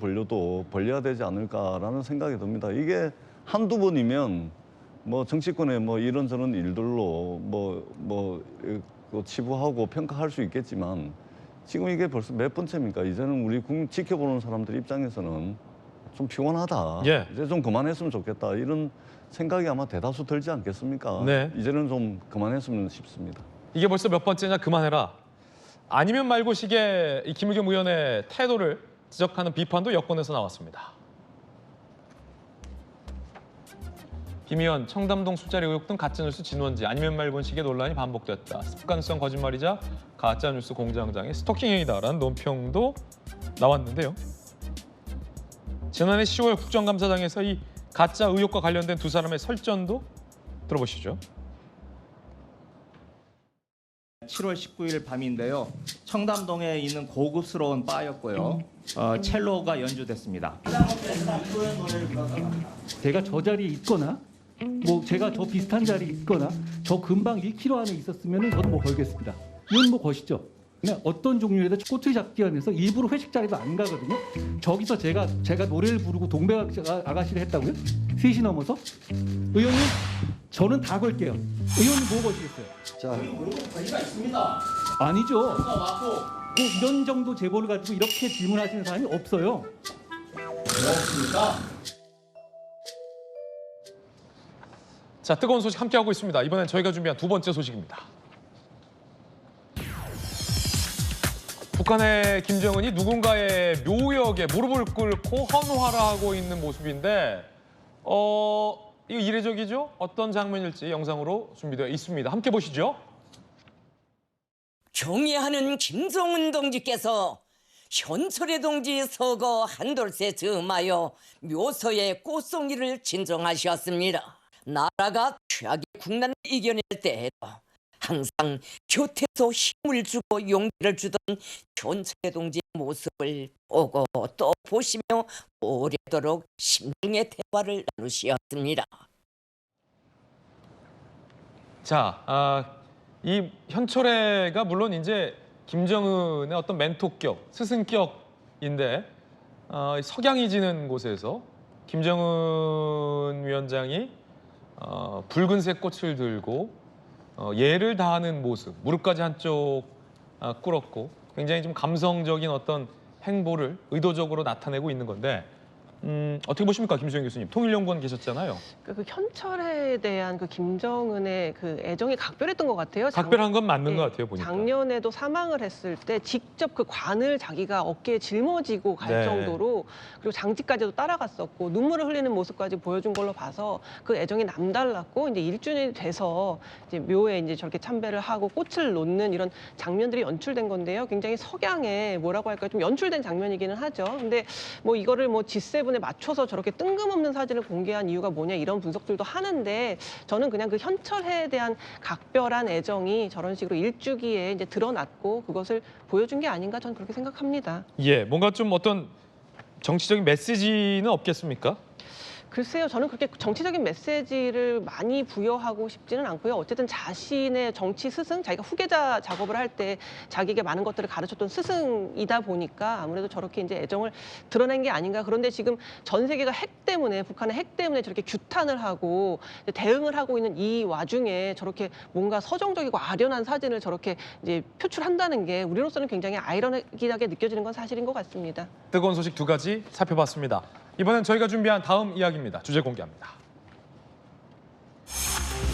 벌려야 되지 않을까라는 생각이 듭니다. 이게 한두 번이면 뭐 정치권의 뭐 이런저런 일들로 치부하고 평가할 수 있겠지만 지금 이게 벌써 몇 번째입니까? 이제는 우리 국민 지켜보는 사람들 입장에서는 좀 피곤하다. 이제 좀 그만했으면 좋겠다. 이런 생각이 아마 대다수 들지 않겠습니까? 네. 이제는 좀 그만했으면 싶습니다. 이게 벌써 몇 번째냐 그만해라. 아니면 말고 식의 이 김의겸 의원의 태도를 지적하는 비판도 여권에서 나왔습니다. 김 의원, 청담동 술자리 의혹 등 가짜뉴스 진원지 아니면 말곤 식의 논란이 반복됐다. 습관성 거짓말이자 가짜뉴스 공장장의 스토킹 행위다라는 논평도 나왔는데요. 지난해 10월 국정감사장에서 이 가짜 의혹과 관련된 두 사람의 설전도 들어보시죠. 7월 19일 밤인데요. 청담동에 있는 고급스러운 바였고요. 첼로가 연주됐습니다. 제가 저 자리에 있거나 뭐 제가 저 비슷한 자리에 있거나 저 근방 1km 안에 있었으면 저도 뭐 걸겠습니다. 이건 뭐 것이죠. 그냥 어떤 종류에도 꼬투리 잡기 하면서 일부러 회식 자리도 안 가거든요. 저기서 제가 노래를 부르고 동백 아가씨를 했다고요? 3시 넘어서? 의원님, 저는 다 걸게요. 의원님 뭐 거시겠어요? 자, 관리가 있습니다. 아니죠. 누가 왔고 이런 정도 제보를 가지고 이렇게 질문하시는 사람이 없어요. 자, 뜨거운 소식 함께하고 있습니다. 이번엔 저희가 준비한 두 번째 소식입니다. 북한의 김정은이 누군가의 묘역에 무릎을 꿇고 헌화를 하고 있는 모습인데 이거 이례적이죠? 어떤 장면일지 영상으로 준비되어 있습니다. 함께 보시죠. 경애하는 김정은 동지께서 현철의 동지 서거 한돌세 즈음하여 묘소에 꽃송이를 진정하셨습니다. 나라가 최악의 국난을 이겨낼 때에도 항상 곁에서 힘을 주고 용기를 주던 현철의 동지의 모습을 보고 또 보시며 오래도록 심중의 대화를 나누셨습니다. 자, 이 현철애가 물론 이제 김정은의 어떤 멘토격, 스승격인데 석양이 지는 곳에서 김정은 위원장이 붉은색 꽃을 들고 예를 다하는 모습, 무릎까지 한쪽 꿇었고 굉장히 좀 감성적인 어떤 행보를 의도적으로 나타내고 있는 건데 어떻게 보십니까, 김수영 교수님? 통일연구원 계셨잖아요. 그 현철에 대한 그 김정은의 그 애정이 각별했던 것 같아요. 각별한 건 맞는 것 같아요, 보니까. 작년에도 사망을 했을 때 직접 그 관을 자기가 어깨에 짊어지고 갈 정도로, 그리고 장지까지도 따라갔었고 눈물을 흘리는 모습까지 보여준 걸로 봐서 그 애정이 남달랐고, 이제 1주년이 돼서 이제 묘에 이제 저렇게 참배를 하고 꽃을 놓는 이런 장면들이 연출된 건데요. 굉장히 석양에 뭐라고 할까요? 좀 연출된 장면이기는 하죠. 근데 뭐 이거를 뭐 G7에 맞춰서 저렇게 뜬금없는 사진을 공개한 이유가 뭐냐, 이런 분석들도 하는데, 저는 그냥 그 현철에 대한 각별한 애정이 저런 식으로 일주기에 이제 드러났고 그것을 보여준 게 아닌가, 저는 그렇게 생각합니다. 예, 뭔가 좀 어떤 정치적인 메시지는 없겠습니까? 글쎄요, 저는 그렇게 정치적인 메시지를 많이 부여하고 싶지는 않고요. 어쨌든 자신의 정치 스승, 자기가 후계자 작업을 할 때 자기에게 많은 것들을 가르쳤던 스승이다 보니까 아무래도 저렇게 이제 애정을 드러낸 게 아닌가. 그런데 지금 전 세계가 핵 때문에, 북한의 핵 때문에 저렇게 규탄을 하고 대응을 하고 있는 이 와중에 저렇게 뭔가 서정적이고 아련한 사진을 저렇게 이제 표출한다는 게 우리로서는 굉장히 아이러니하게 느껴지는 건 사실인 것 같습니다. 뜨거운 소식 두 가지 살펴봤습니다. 이번엔 저희가 준비한 다음 이야기입니다. 주제 공개합니다.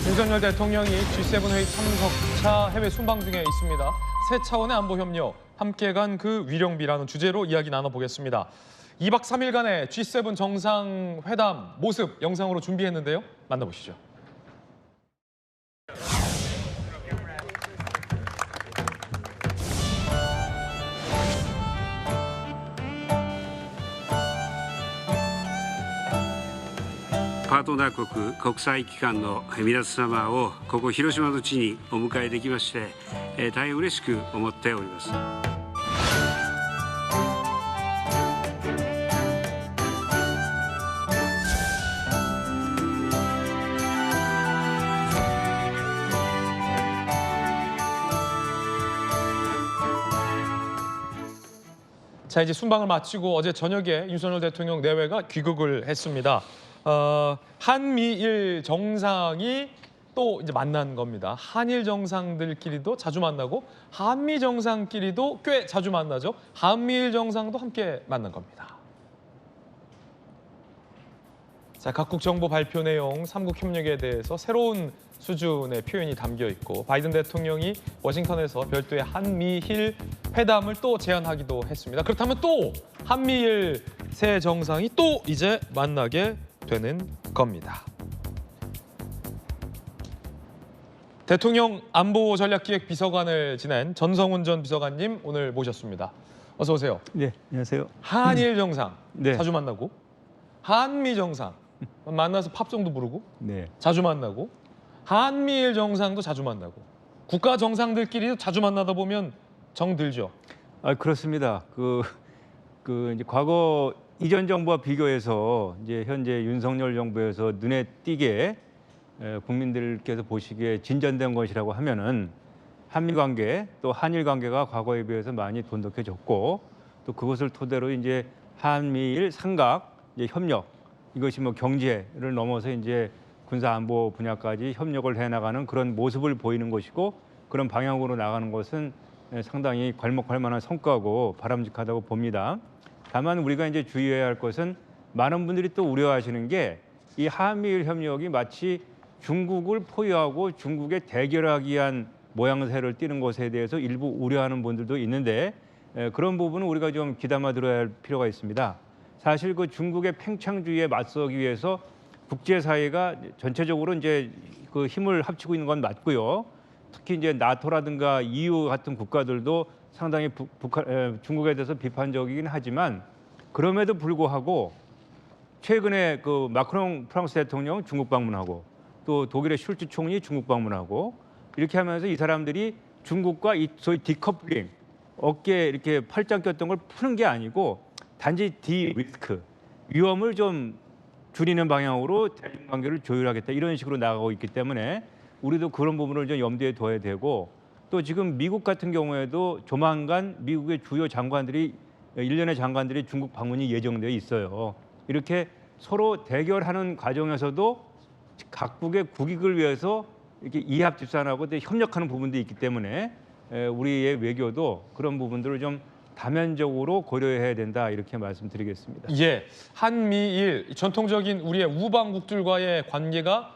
윤석열 대통령이 G7 회의 참석차 해외 순방 중에 있습니다. 새 차원의 안보 협력, 함께 간 그 위령비라는 주제로 이야기 나눠보겠습니다. 2박 3일간의 G7 정상회담 모습 영상으로 준비했는데요. 만나보시죠.パートナー国、国際機関の皆様をここ広島の地にお迎えできまして、大変嬉しく思っております。자, 이제 순방을 마치고 어제 저녁에 윤석열 대통령 내외가 귀국을 했습니다. 한미일 정상이 또 이제 만난 겁니다. 한일 정상들끼리도 자주 만나고 한미 정상끼리도 꽤 자주 만나죠. 한미일 정상도 함께 만난 겁니다. 자, 각국 정보 발표 내용, 삼국 협력에 대해서 새로운 수준의 표현이 담겨 있고, 바이든 대통령이 워싱턴에서 별도의 한미일 회담을 또 제안하기도 했습니다. 그렇다면 또 한미일 새 정상이 또 이제 만나게 되는 겁니다. 대통령 안보전략기획 비서관을 지낸 전성훈 전 비서관님 오늘 모셨습니다. 어서 오세요. 네, 안녕하세요. 한일 정상 네. 자주 만나고, 한미 정상 만나서 팝송도 부르고, 네. 자주 만나고, 한미일 정상도 자주 만나고, 국가 정상들끼리도 자주 만나다 보면 정 들죠. 아, 그렇습니다. 이제 과거 이전 정부와 비교해서 이제 현재 윤석열 정부에서 눈에 띄게 국민들께서 보시기에 진전된 것이라고 하면은 한미 관계, 또 한일 관계가 과거에 비해서 많이 돈독해졌고, 또 그것을 토대로 이제 한미일 삼각 이제 협력, 이것이 뭐 경제를 넘어서 이제 군사 안보 분야까지 협력을 해나가는 그런 모습을 보이는 것이고, 그런 방향으로 나가는 것은 상당히 괄목할 만한 성과고 바람직하다고 봅니다. 다만 우리가 이제 주의해야 할 것은 많은 분들이 또 우려하시는 게 이 한미일 협력이 마치 중국을 포위하고 중국에 대결하기 위한 모양새를 띠는 것에 대해서 일부 우려하는 분들도 있는데 그런 부분은 우리가 좀 귀담아 들어야 할 필요가 있습니다. 사실 그 중국의 팽창주의에 맞서기 위해서 국제사회가 전체적으로 이제 그 힘을 합치고 있는 건 맞고요. 특히 이제 나토라든가 EU 같은 국가들도 상당히 중국에 대해서 비판적이긴 하지만 그럼에도 불구하고 최근에 그 마크롱 프랑스 대통령 중국 방문하고 또 독일의 슐츠 총리 중국 방문하고 이렇게 하면서 이 사람들이 중국과 이 소위 디커플링 어깨에 이렇게 팔짱 꼈던 걸 푸는 게 아니고 단지 디리스크 위험을 좀 줄이는 방향으로 대중 관계를 조율하겠다 이런 식으로 나가고 있기 때문에 우리도 그런 부분을 좀 염두에 둬야 되고 또 지금 미국 같은 경우에도 조만간 미국의 주요 장관들이 일련의 장관들이 중국 방문이 예정되어 있어요. 이렇게 서로 대결하는 과정에서도 각국의 국익을 위해서 이렇게 이합집산하고 협력하는 부분도 있기 때문에 우리의 외교도 그런 부분들을 좀 다면적으로 고려해야 된다 이렇게 말씀드리겠습니다. 예, 한미일 전통적인 우리의 우방국들과의 관계가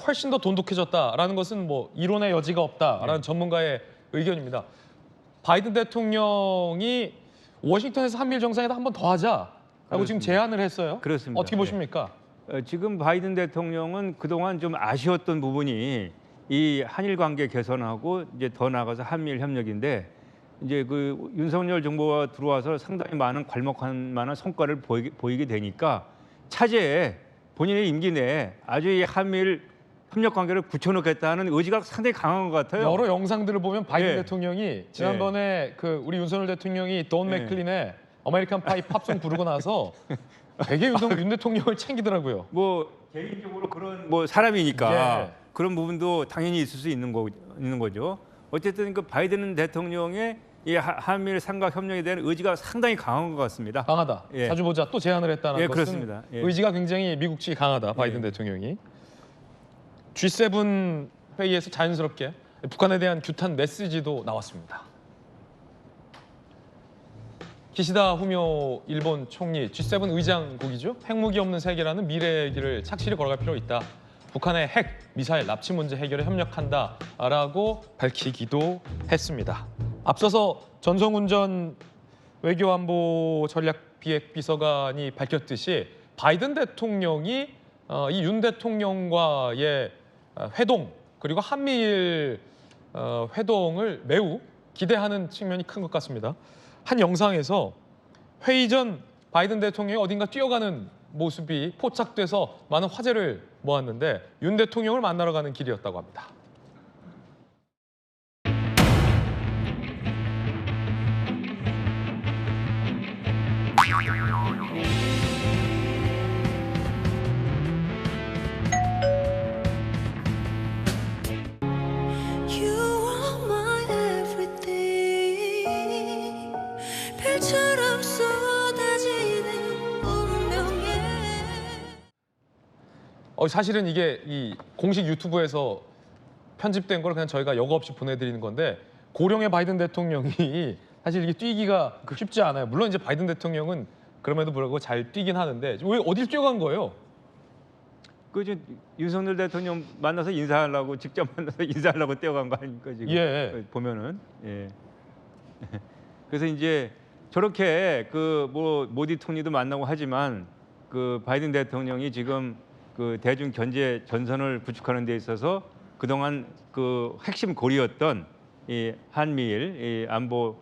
훨씬 더 돈독해졌다라는 것은 뭐 이론의 여지가 없다라는 전문가의 의견입니다. 바이든 대통령이 워싱턴에서 한미일 정상회담 한 번 더 하자라고 그렇습니다. 지금 제안을 했어요. 그렇습니다. 어떻게 보십니까? 지금 바이든 대통령은 그동안 좀 아쉬웠던 부분이 이 한일 관계 개선하고 이제 더 나아가서 한미일 협력인데 이제 그 윤석열 정부가 들어와서 상당히 많은 괄목할 만한 성과를 보이게 되니까 차제에 본인의 임기 내에 아주 이 한미일 협력 관계를 굳혀놓겠다는 의지가 상당히 강한 것 같아요. 여러 영상들을 보면 바이든 예. 대통령이 지난번에 그 우리 윤석열 대통령이 돈 맥클린의 아메리칸 파이 팝송 부르고 나서 되게 윤 대통령을 챙기더라고요. 뭐 개인적으로 그런 뭐 사람이니까 예. 그런 부분도 당연히 있을 수 있는 거죠. 어쨌든 그 바이든 대통령의 이 한미일 삼각 협력에 대한 의지가 상당히 강한 것 같습니다. 강하다. 예. 자주 보자. 또 제안을 했다는 예, 것은 그렇습니다. 예. 의지가 굉장히 미국 측이 강하다. 바이든 대통령이. G7 회의에서 자연스럽게 북한에 대한 규탄 메시지도 나왔습니다. 기시다 후미오 일본 총리, G7 의장국이죠. 핵무기 없는 세계라는 미래의 길을 착실히 걸어갈 필요가 있다. 북한의 핵, 미사일, 납치 문제 해결에 협력한다라고 밝히기도 했습니다. 앞서서 전성훈 전 외교안보 전략기획비서관이 밝혔듯이 바이든 대통령이 이 윤 대통령과의 회동 그리고 한미일 회동을 매우 기대하는 측면이 큰 것 같습니다. 한 영상에서 회의 전 바이든 대통령이 어딘가 뛰어가는 모습이 포착돼서 많은 화제를 모았는데 윤 대통령을 만나러 가는 길이었다고 합니다. 별처럼 쏟아지는 운명에 사실은 이게 이 공식 유튜브에서 편집된 걸 그냥 저희가 여과 없이 보내드리는 건데 고령의 바이든 대통령이 사실 이게 뛰기가 쉽지 않아요. 물론 이제 바이든 대통령은 그럼에도 불구하고 잘 뛰긴 하는데 왜 어딜 뛰어간 거예요? 그 윤석열 대통령 만나서 인사하려고 직접 만나서 인사하려고 뛰어간 거 아닙니까 지금? 예. 보면은 예. 그래서 이제 저렇게 그 뭐 모디 총리도 만나고 하지만 그 바이든 대통령이 지금 그 대중 견제 전선을 구축하는 데 있어서 그동안 그 핵심 고리였던 이 한미일 이 안보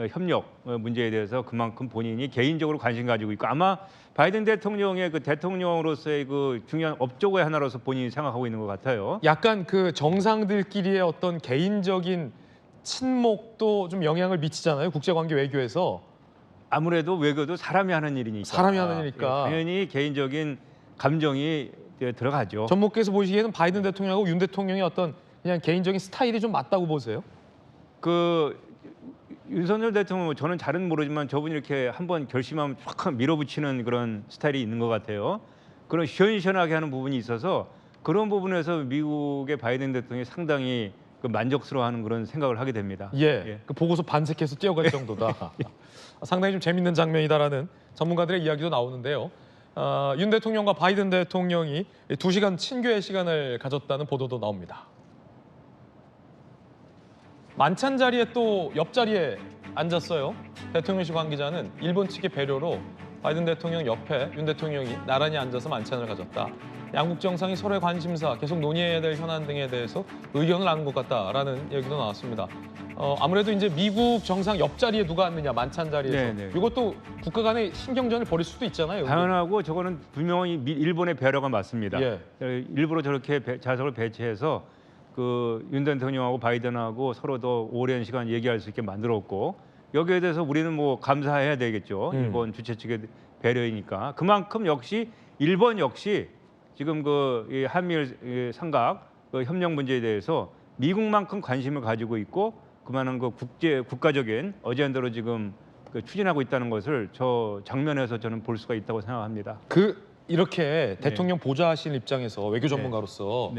협력 문제에 대해서 그만큼 본인이 개인적으로 관심 가지고 있고 아마 바이든 대통령의 그 대통령으로서의 그 중요한 업적의 하나로서 본인이 생각하고 있는 것 같아요. 약간 그 정상들끼리의 어떤 개인적인 친목도 좀 영향을 미치잖아요. 국제관계 외교에서. 아무래도 외교도 사람이 하는 일이니까. 사람이 하는 일이니까. 예, 당연히 개인적인 감정이 들어가죠. 전목께서 보시기에는 바이든 대통령하고 윤 대통령의 어떤 그냥 개인적인 스타일이 좀 맞다고 보세요? 그 윤석열 대통령 저는 잘은 모르지만 저분이 이렇게 한번 결심하면 쫙 밀어붙이는 그런 스타일이 있는 것 같아요. 그런 시원시원하게 하는 부분이 있어서 그런 부분에서 미국의 바이든 대통령이 상당히 그 만족스러워하는 그런 생각을 하게 됩니다. 예, 그 보고서 반색해서 뛰어갈 정도다. 상당히 좀 재밌는 장면이다라는 전문가들의 이야기도 나오는데요. 윤 대통령과 바이든 대통령이 2시간 친교의 시간을 가졌다는 보도도 나옵니다. 만찬 자리에 또 옆자리에 앉았어요. 대통령실 관계자는 일본 측의 배려로 바이든 대통령 옆에 윤 대통령이 나란히 앉아서 만찬을 가졌다. 양국 정상이 서로의 관심사, 계속 논의해야 될 현안 등에 대해서 의견을 나눈 것 같다라는 얘기도 나왔습니다. 아무래도 이제 미국 정상 옆자리에 누가 앉느냐, 만찬 자리에서. 네네. 이것도 국가 간의 신경전을 벌일 수도 있잖아요. 당연하고 저거는 분명히 일본의 배려가 맞습니다. 예. 일부러 저렇게 좌석을 배치해서 그 윤 대통령하고 바이든하고 서로 더 오랜 시간 얘기할 수 있게 만들었고 여기에 대해서 우리는 뭐 감사해야 되겠죠. 일본 주최 측의 배려이니까. 그만큼 역시 일본 역시 지금 이 한미일 삼각 그 협력 문제에 대해서 미국만큼 관심을 가지고 있고 그만한 그 국가적인 어젠다로 지금 추진하고 있다는 것을 저 장면에서 저는 볼 수가 있다고 생각합니다. 이렇게 대통령 보좌하실 입장에서 외교 전문가로서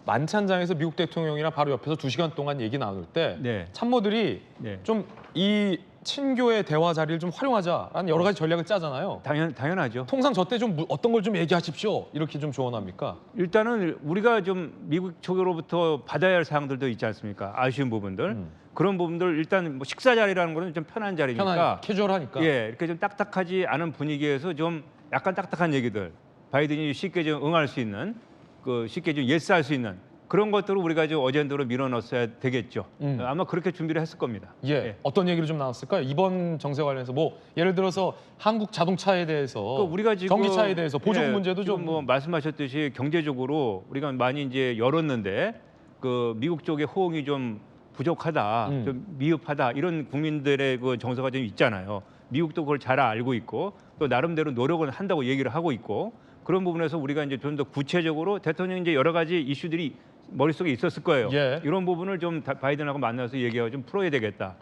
만찬장에서 미국 대통령이랑 바로 옆에서 2시간 동안 얘기 나눌 때 참모들이 좀 이 친교의 대화 자리를 좀 활용하자라는 여러 가지 전략을 짜잖아요. 당연하죠. 통상 저 때 좀 어떤 걸 좀 얘기하십시오. 이렇게 좀 조언합니까? 일단은 우리가 좀 미국 쪽으로부터 받아야 할 사항들도 있지 않습니까? 아쉬운 부분들. 그런 부분들 일단 뭐 식사 자리라는 거는 좀 편한 자리니까. 캐주얼하니까. 예, 이렇게 좀 딱딱하지 않은 분위기에서 좀 약간 딱딱한 얘기들. 바이든이 쉽게 좀 응할 수 있는, 쉽게 좀 예스할 수 있는 그런 것들을 우리가 좀 어젠다로 밀어넣어야 되겠죠. 아마 그렇게 준비를 했을 겁니다. 예. 어떤 얘기를 좀 나왔을까요? 이번 정세 관련해서 뭐 예를 들어서 한국 자동차에 대해서, 우리가 지금 전기차에 대해서 보조금 문제도 좀 뭐 말씀하셨듯이 경제적으로 우리가 많이 이제 열었는데 미국 쪽의 호응이 좀 부족하다, 좀 미흡하다 이런 국민들의 그 정서가 좀 있잖아요. 미국도 그걸 잘 알고 있고 또 나름대로 노력을 한다고 얘기를 하고 있고 그런 부분에서 우리가 이제 좀 더 구체적으로 대통령이 이제 여러 가지 이슈들이 머릿속에 있었을 거예요. 이런 부분을 좀 바이든하고 만나서 얘기하고 좀 풀어야 되겠다.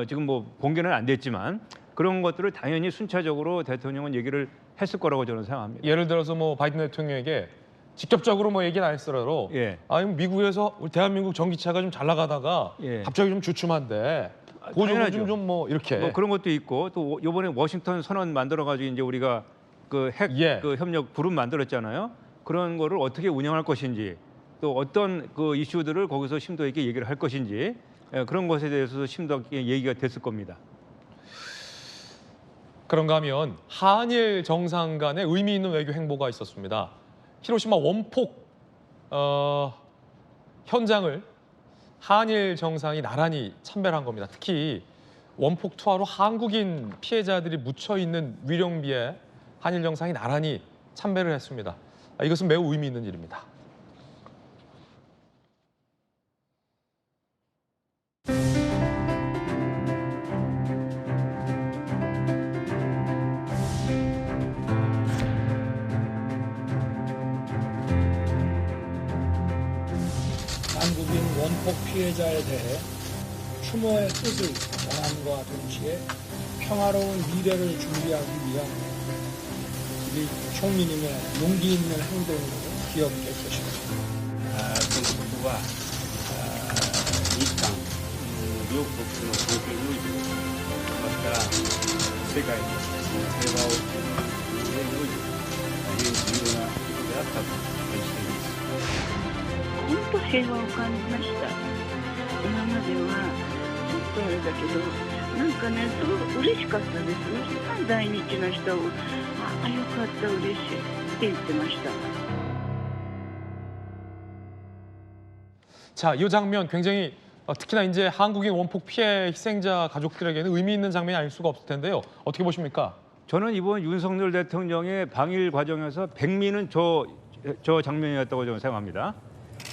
지금 뭐 공개는 안 됐지만 그런 것들을 당연히 순차적으로 대통령은 얘기를 했을 거라고 저는 생각합니다. 예를 들어서 뭐 바이든 대통령에게 직접적으로 뭐 얘기는 안 했더라도 미국에서 우리 대한민국 전기차가 좀 잘 나가다가 갑자기 좀 주춤한데 보조금 좀 뭐 이렇게 뭐 그런 것도 있고 또 이번에 워싱턴 선언 만들어 가지고 이제 우리가 핵 협력 그룹 만들었잖아요. 그런 거를 어떻게 운영할 것인지 또 어떤 이슈들을 거기서 심도 있게 얘기를 할 것인지 그런 것에 대해서도 심도 있게 얘기가 됐을 겁니다. 그런가 하면 한일 정상 간의 의미 있는 외교 행보가 있었습니다. 히로시마 원폭 현장을 한일 정상이 나란히 참배를 한 겁니다. 특히 원폭 투하로 한국인 피해자들이 묻혀 있는 위령비에 한일 정상이 나란히 참배를 했습니다. 이것은 매우 의미 있는 일입니다. 한국인 원폭 피해자에 대해 추모의 뜻을 전함과 동시에 평화로운 미래를 준비하기 위한 우리 총리님의 용기 있는 행동으로 기억될 것입니다. 정부와日韓両国の関係においてまた世界の平和を守る上において大変重要なことであったと感じています。本当平和を感じました。今まではちょっとあれだけどなんかねすごく嬉しかったです。みんな在日の人をよかった嬉しいって言ってました。 자, 이 장면 굉장히 특히나 이제 한국인 원폭 피해 희생자 가족들에게는 의미 있는 장면이 아닐 수가 없을 텐데요. 어떻게 보십니까? 저는 이번 윤석열 대통령의 방일 과정에서 백미는 저 장면이었다고 저는 생각합니다.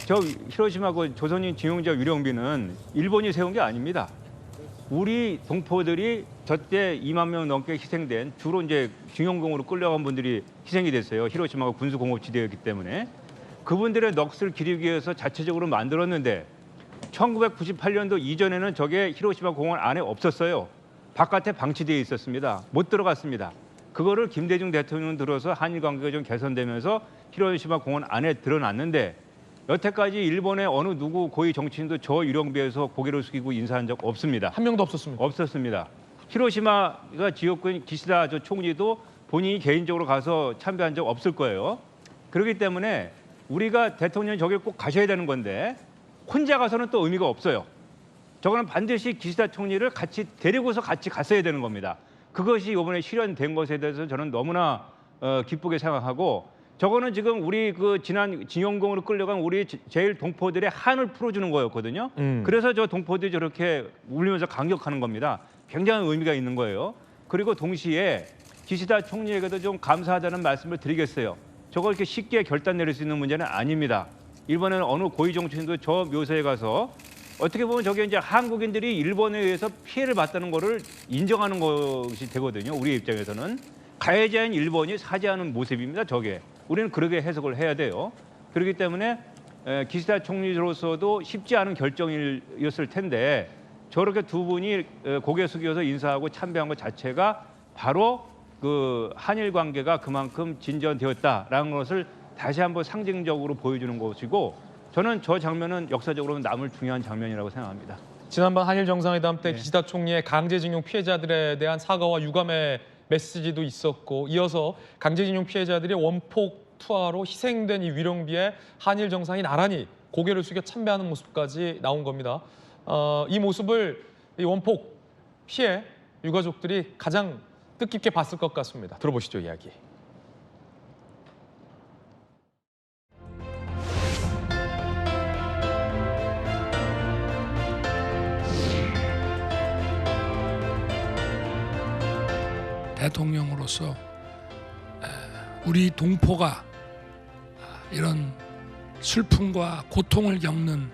저 히로시마 조선인 징용자 위령비는 일본이 세운 게 아닙니다. 우리 동포들이 저때 2만 명 넘게 희생된 주로 이제 징용공으로 끌려간 분들이 희생이 됐어요. 히로시마가 군수공업지대였기 때문에. 그분들의 넋을 기리기 위해서 자체적으로 만들었는데 1998년도 이전에는 저게 히로시마 공원 안에 없었어요. 바깥에 방치되어 있었습니다. 못 들어갔습니다. 그거를 김대중 대통령 들어서 한일 관계가 좀 개선되면서 히로시마 공원 안에 드러났는데 여태까지 일본의 어느 누구 고위 정치인도 저 유령비에서 고개를 숙이고 인사한 적 없습니다. 한 명도 없었습니다. 없었습니다. 히로시마가 지역군 기시다 저 총리도 본인이 개인적으로 가서 참배한 적 없을 거예요. 그렇기 때문에 우리가 대통령이 저길 꼭 가셔야 되는 건데 혼자 가서는 또 의미가 없어요. 저거는 반드시 기시다 총리를 같이 데리고서 같이 갔어야 되는 겁니다. 그것이 이번에 실현된 것에 대해서 저는 너무나 기쁘게 생각하고 저거는 지금 우리 그 지난 징용공으로 끌려간 우리 제일 동포들의 한을 풀어주는 거였거든요. 그래서 저 동포들이 저렇게 울리면서 강격하는 겁니다. 굉장한 의미가 있는 거예요. 그리고 동시에 기시다 총리에게도 좀 감사하다는 말씀을 드리겠어요. 저걸 이렇게 쉽게 결단 내릴 수 있는 문제는 아닙니다. 일본에는 어느 고위 정치인도 저 묘소에 가서 어떻게 보면 저게 이제 한국인들이 일본에 의해서 피해를 봤다는 거를 인정하는 것이 되거든요. 우리 입장에서는 가해자인 일본이 사죄하는 모습입니다. 저게 우리는 그렇게 해석을 해야 돼요. 그렇기 때문에 기시다 총리로서도 쉽지 않은 결정이었을 텐데 저렇게 두 분이 고개 숙여서 인사하고 참배한 것 자체가 바로 그 한일 관계가 그만큼 진전되었다라는 것을 다시 한번 상징적으로 보여주는 것이고 저는 저 장면은 역사적으로는 남을 중요한 장면이라고 생각합니다. 지난번 한일 정상회담 때 기시다 총리의 강제징용 피해자들에 대한 사과와 유감의 메시지도 있었고 이어서 강제징용 피해자들이 원폭 투하로 희생된 이 위령비에 한일 정상이 나란히 고개를 숙여 참배하는 모습까지 나온 겁니다. 이 모습을 이 원폭 피해 유가족들이 가장 뜻깊게 봤을 것 같습니다. 들어보시죠, 이야기. 대통령으로서 우리 동포가 이런 슬픔과 고통을 겪는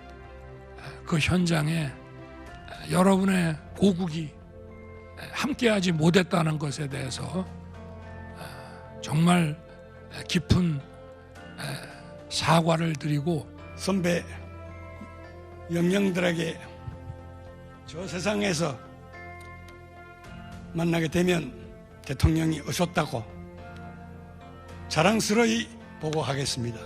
그 현장에 여러분의 고국이 함께하지 못했다는 것에 대해서 정말 깊은 사과를 드리고 선배 영령들에게 저 세상에서 만나게 되면 대통령이 오셨다고 자랑스러이 보고하겠습니다.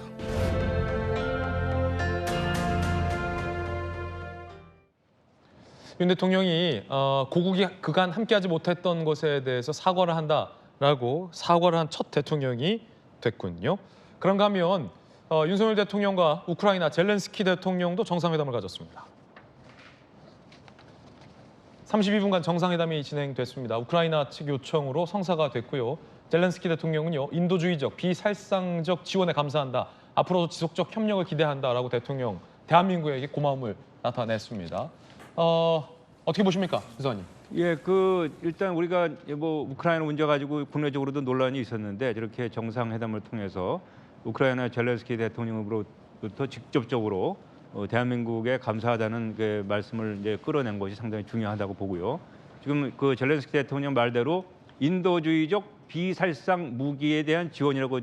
윤 대통령이 고국이 그간 함께하지 못했던 것에 대해서 사과를 한다라고 사과를 한 첫 대통령이 됐군요. 그런가 하면 윤석열 대통령과 우크라이나 젤렌스키 대통령도 정상회담을 가졌습니다. 32분간 정상회담이 진행됐습니다. 우크라이나 측 요청으로 성사가 됐고요. 젤렌스키 대통령은요, 인도주의적, 비살상적 지원에 감사한다. 앞으로도 지속적 협력을 기대한다라고 대한민국에게 고마움을 나타냈습니다. 어떻게 보십니까, 기자님? 예, 일단 우리가 뭐 우크라이나 문제 가지고 국내적으로도 논란이 있었는데 저렇게 정상회담을 통해서 우크라이나 젤렌스키 대통령으로부터 직접적으로 대한민국에 감사하다는 그 말씀을 이제 끌어낸 것이 상당히 중요하다고 보고요. 지금 그 젤렌스키 대통령 말대로 인도주의적 비살상 무기에 대한 지원이라고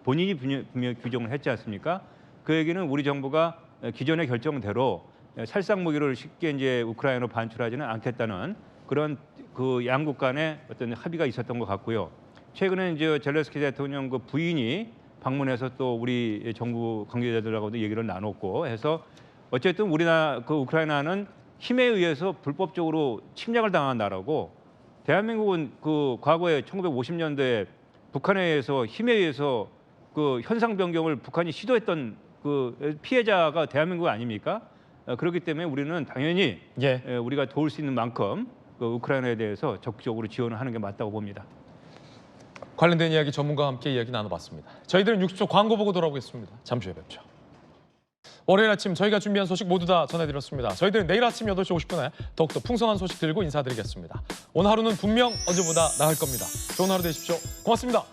본인이 분명히 규정을 했지 않습니까? 그 얘기는 우리 정부가 기존의 결정대로 살상 무기를 쉽게 이제 우크라이나로 반출하지는 않겠다는 그런 그 양국 간의 어떤 합의가 있었던 것 같고요. 최근에 이제 젤렌스키 대통령 그 부인이 방문해서 또 우리 정부 관계자들하고도 얘기를 나눴고 해서 어쨌든 우크라이나는 힘에 의해서 불법적으로 침략을 당한 나라고 대한민국은 그 과거에 1950년대에 북한에 의해서 힘에 의해서 그 현상 변경을 북한이 시도했던 그 피해자가 대한민국 아닙니까? 그렇기 때문에 우리는 당연히 우리가 도울 수 있는 만큼 그 우크라이나에 대해서 적극적으로 지원을 하는 게 맞다고 봅니다. 관련된 이야기 전문가와 함께 이야기 나눠봤습니다. 저희들은 60초 광고 보고 돌아오겠습니다. 잠시 후에 뵙죠. 월요일 아침 저희가 준비한 소식 모두 다 전해드렸습니다. 저희들은 내일 아침 8시 50분에 더욱더 풍성한 소식 들고 인사드리겠습니다. 오늘 하루는 분명 어제보다 나을 겁니다. 좋은 하루 되십시오. 고맙습니다.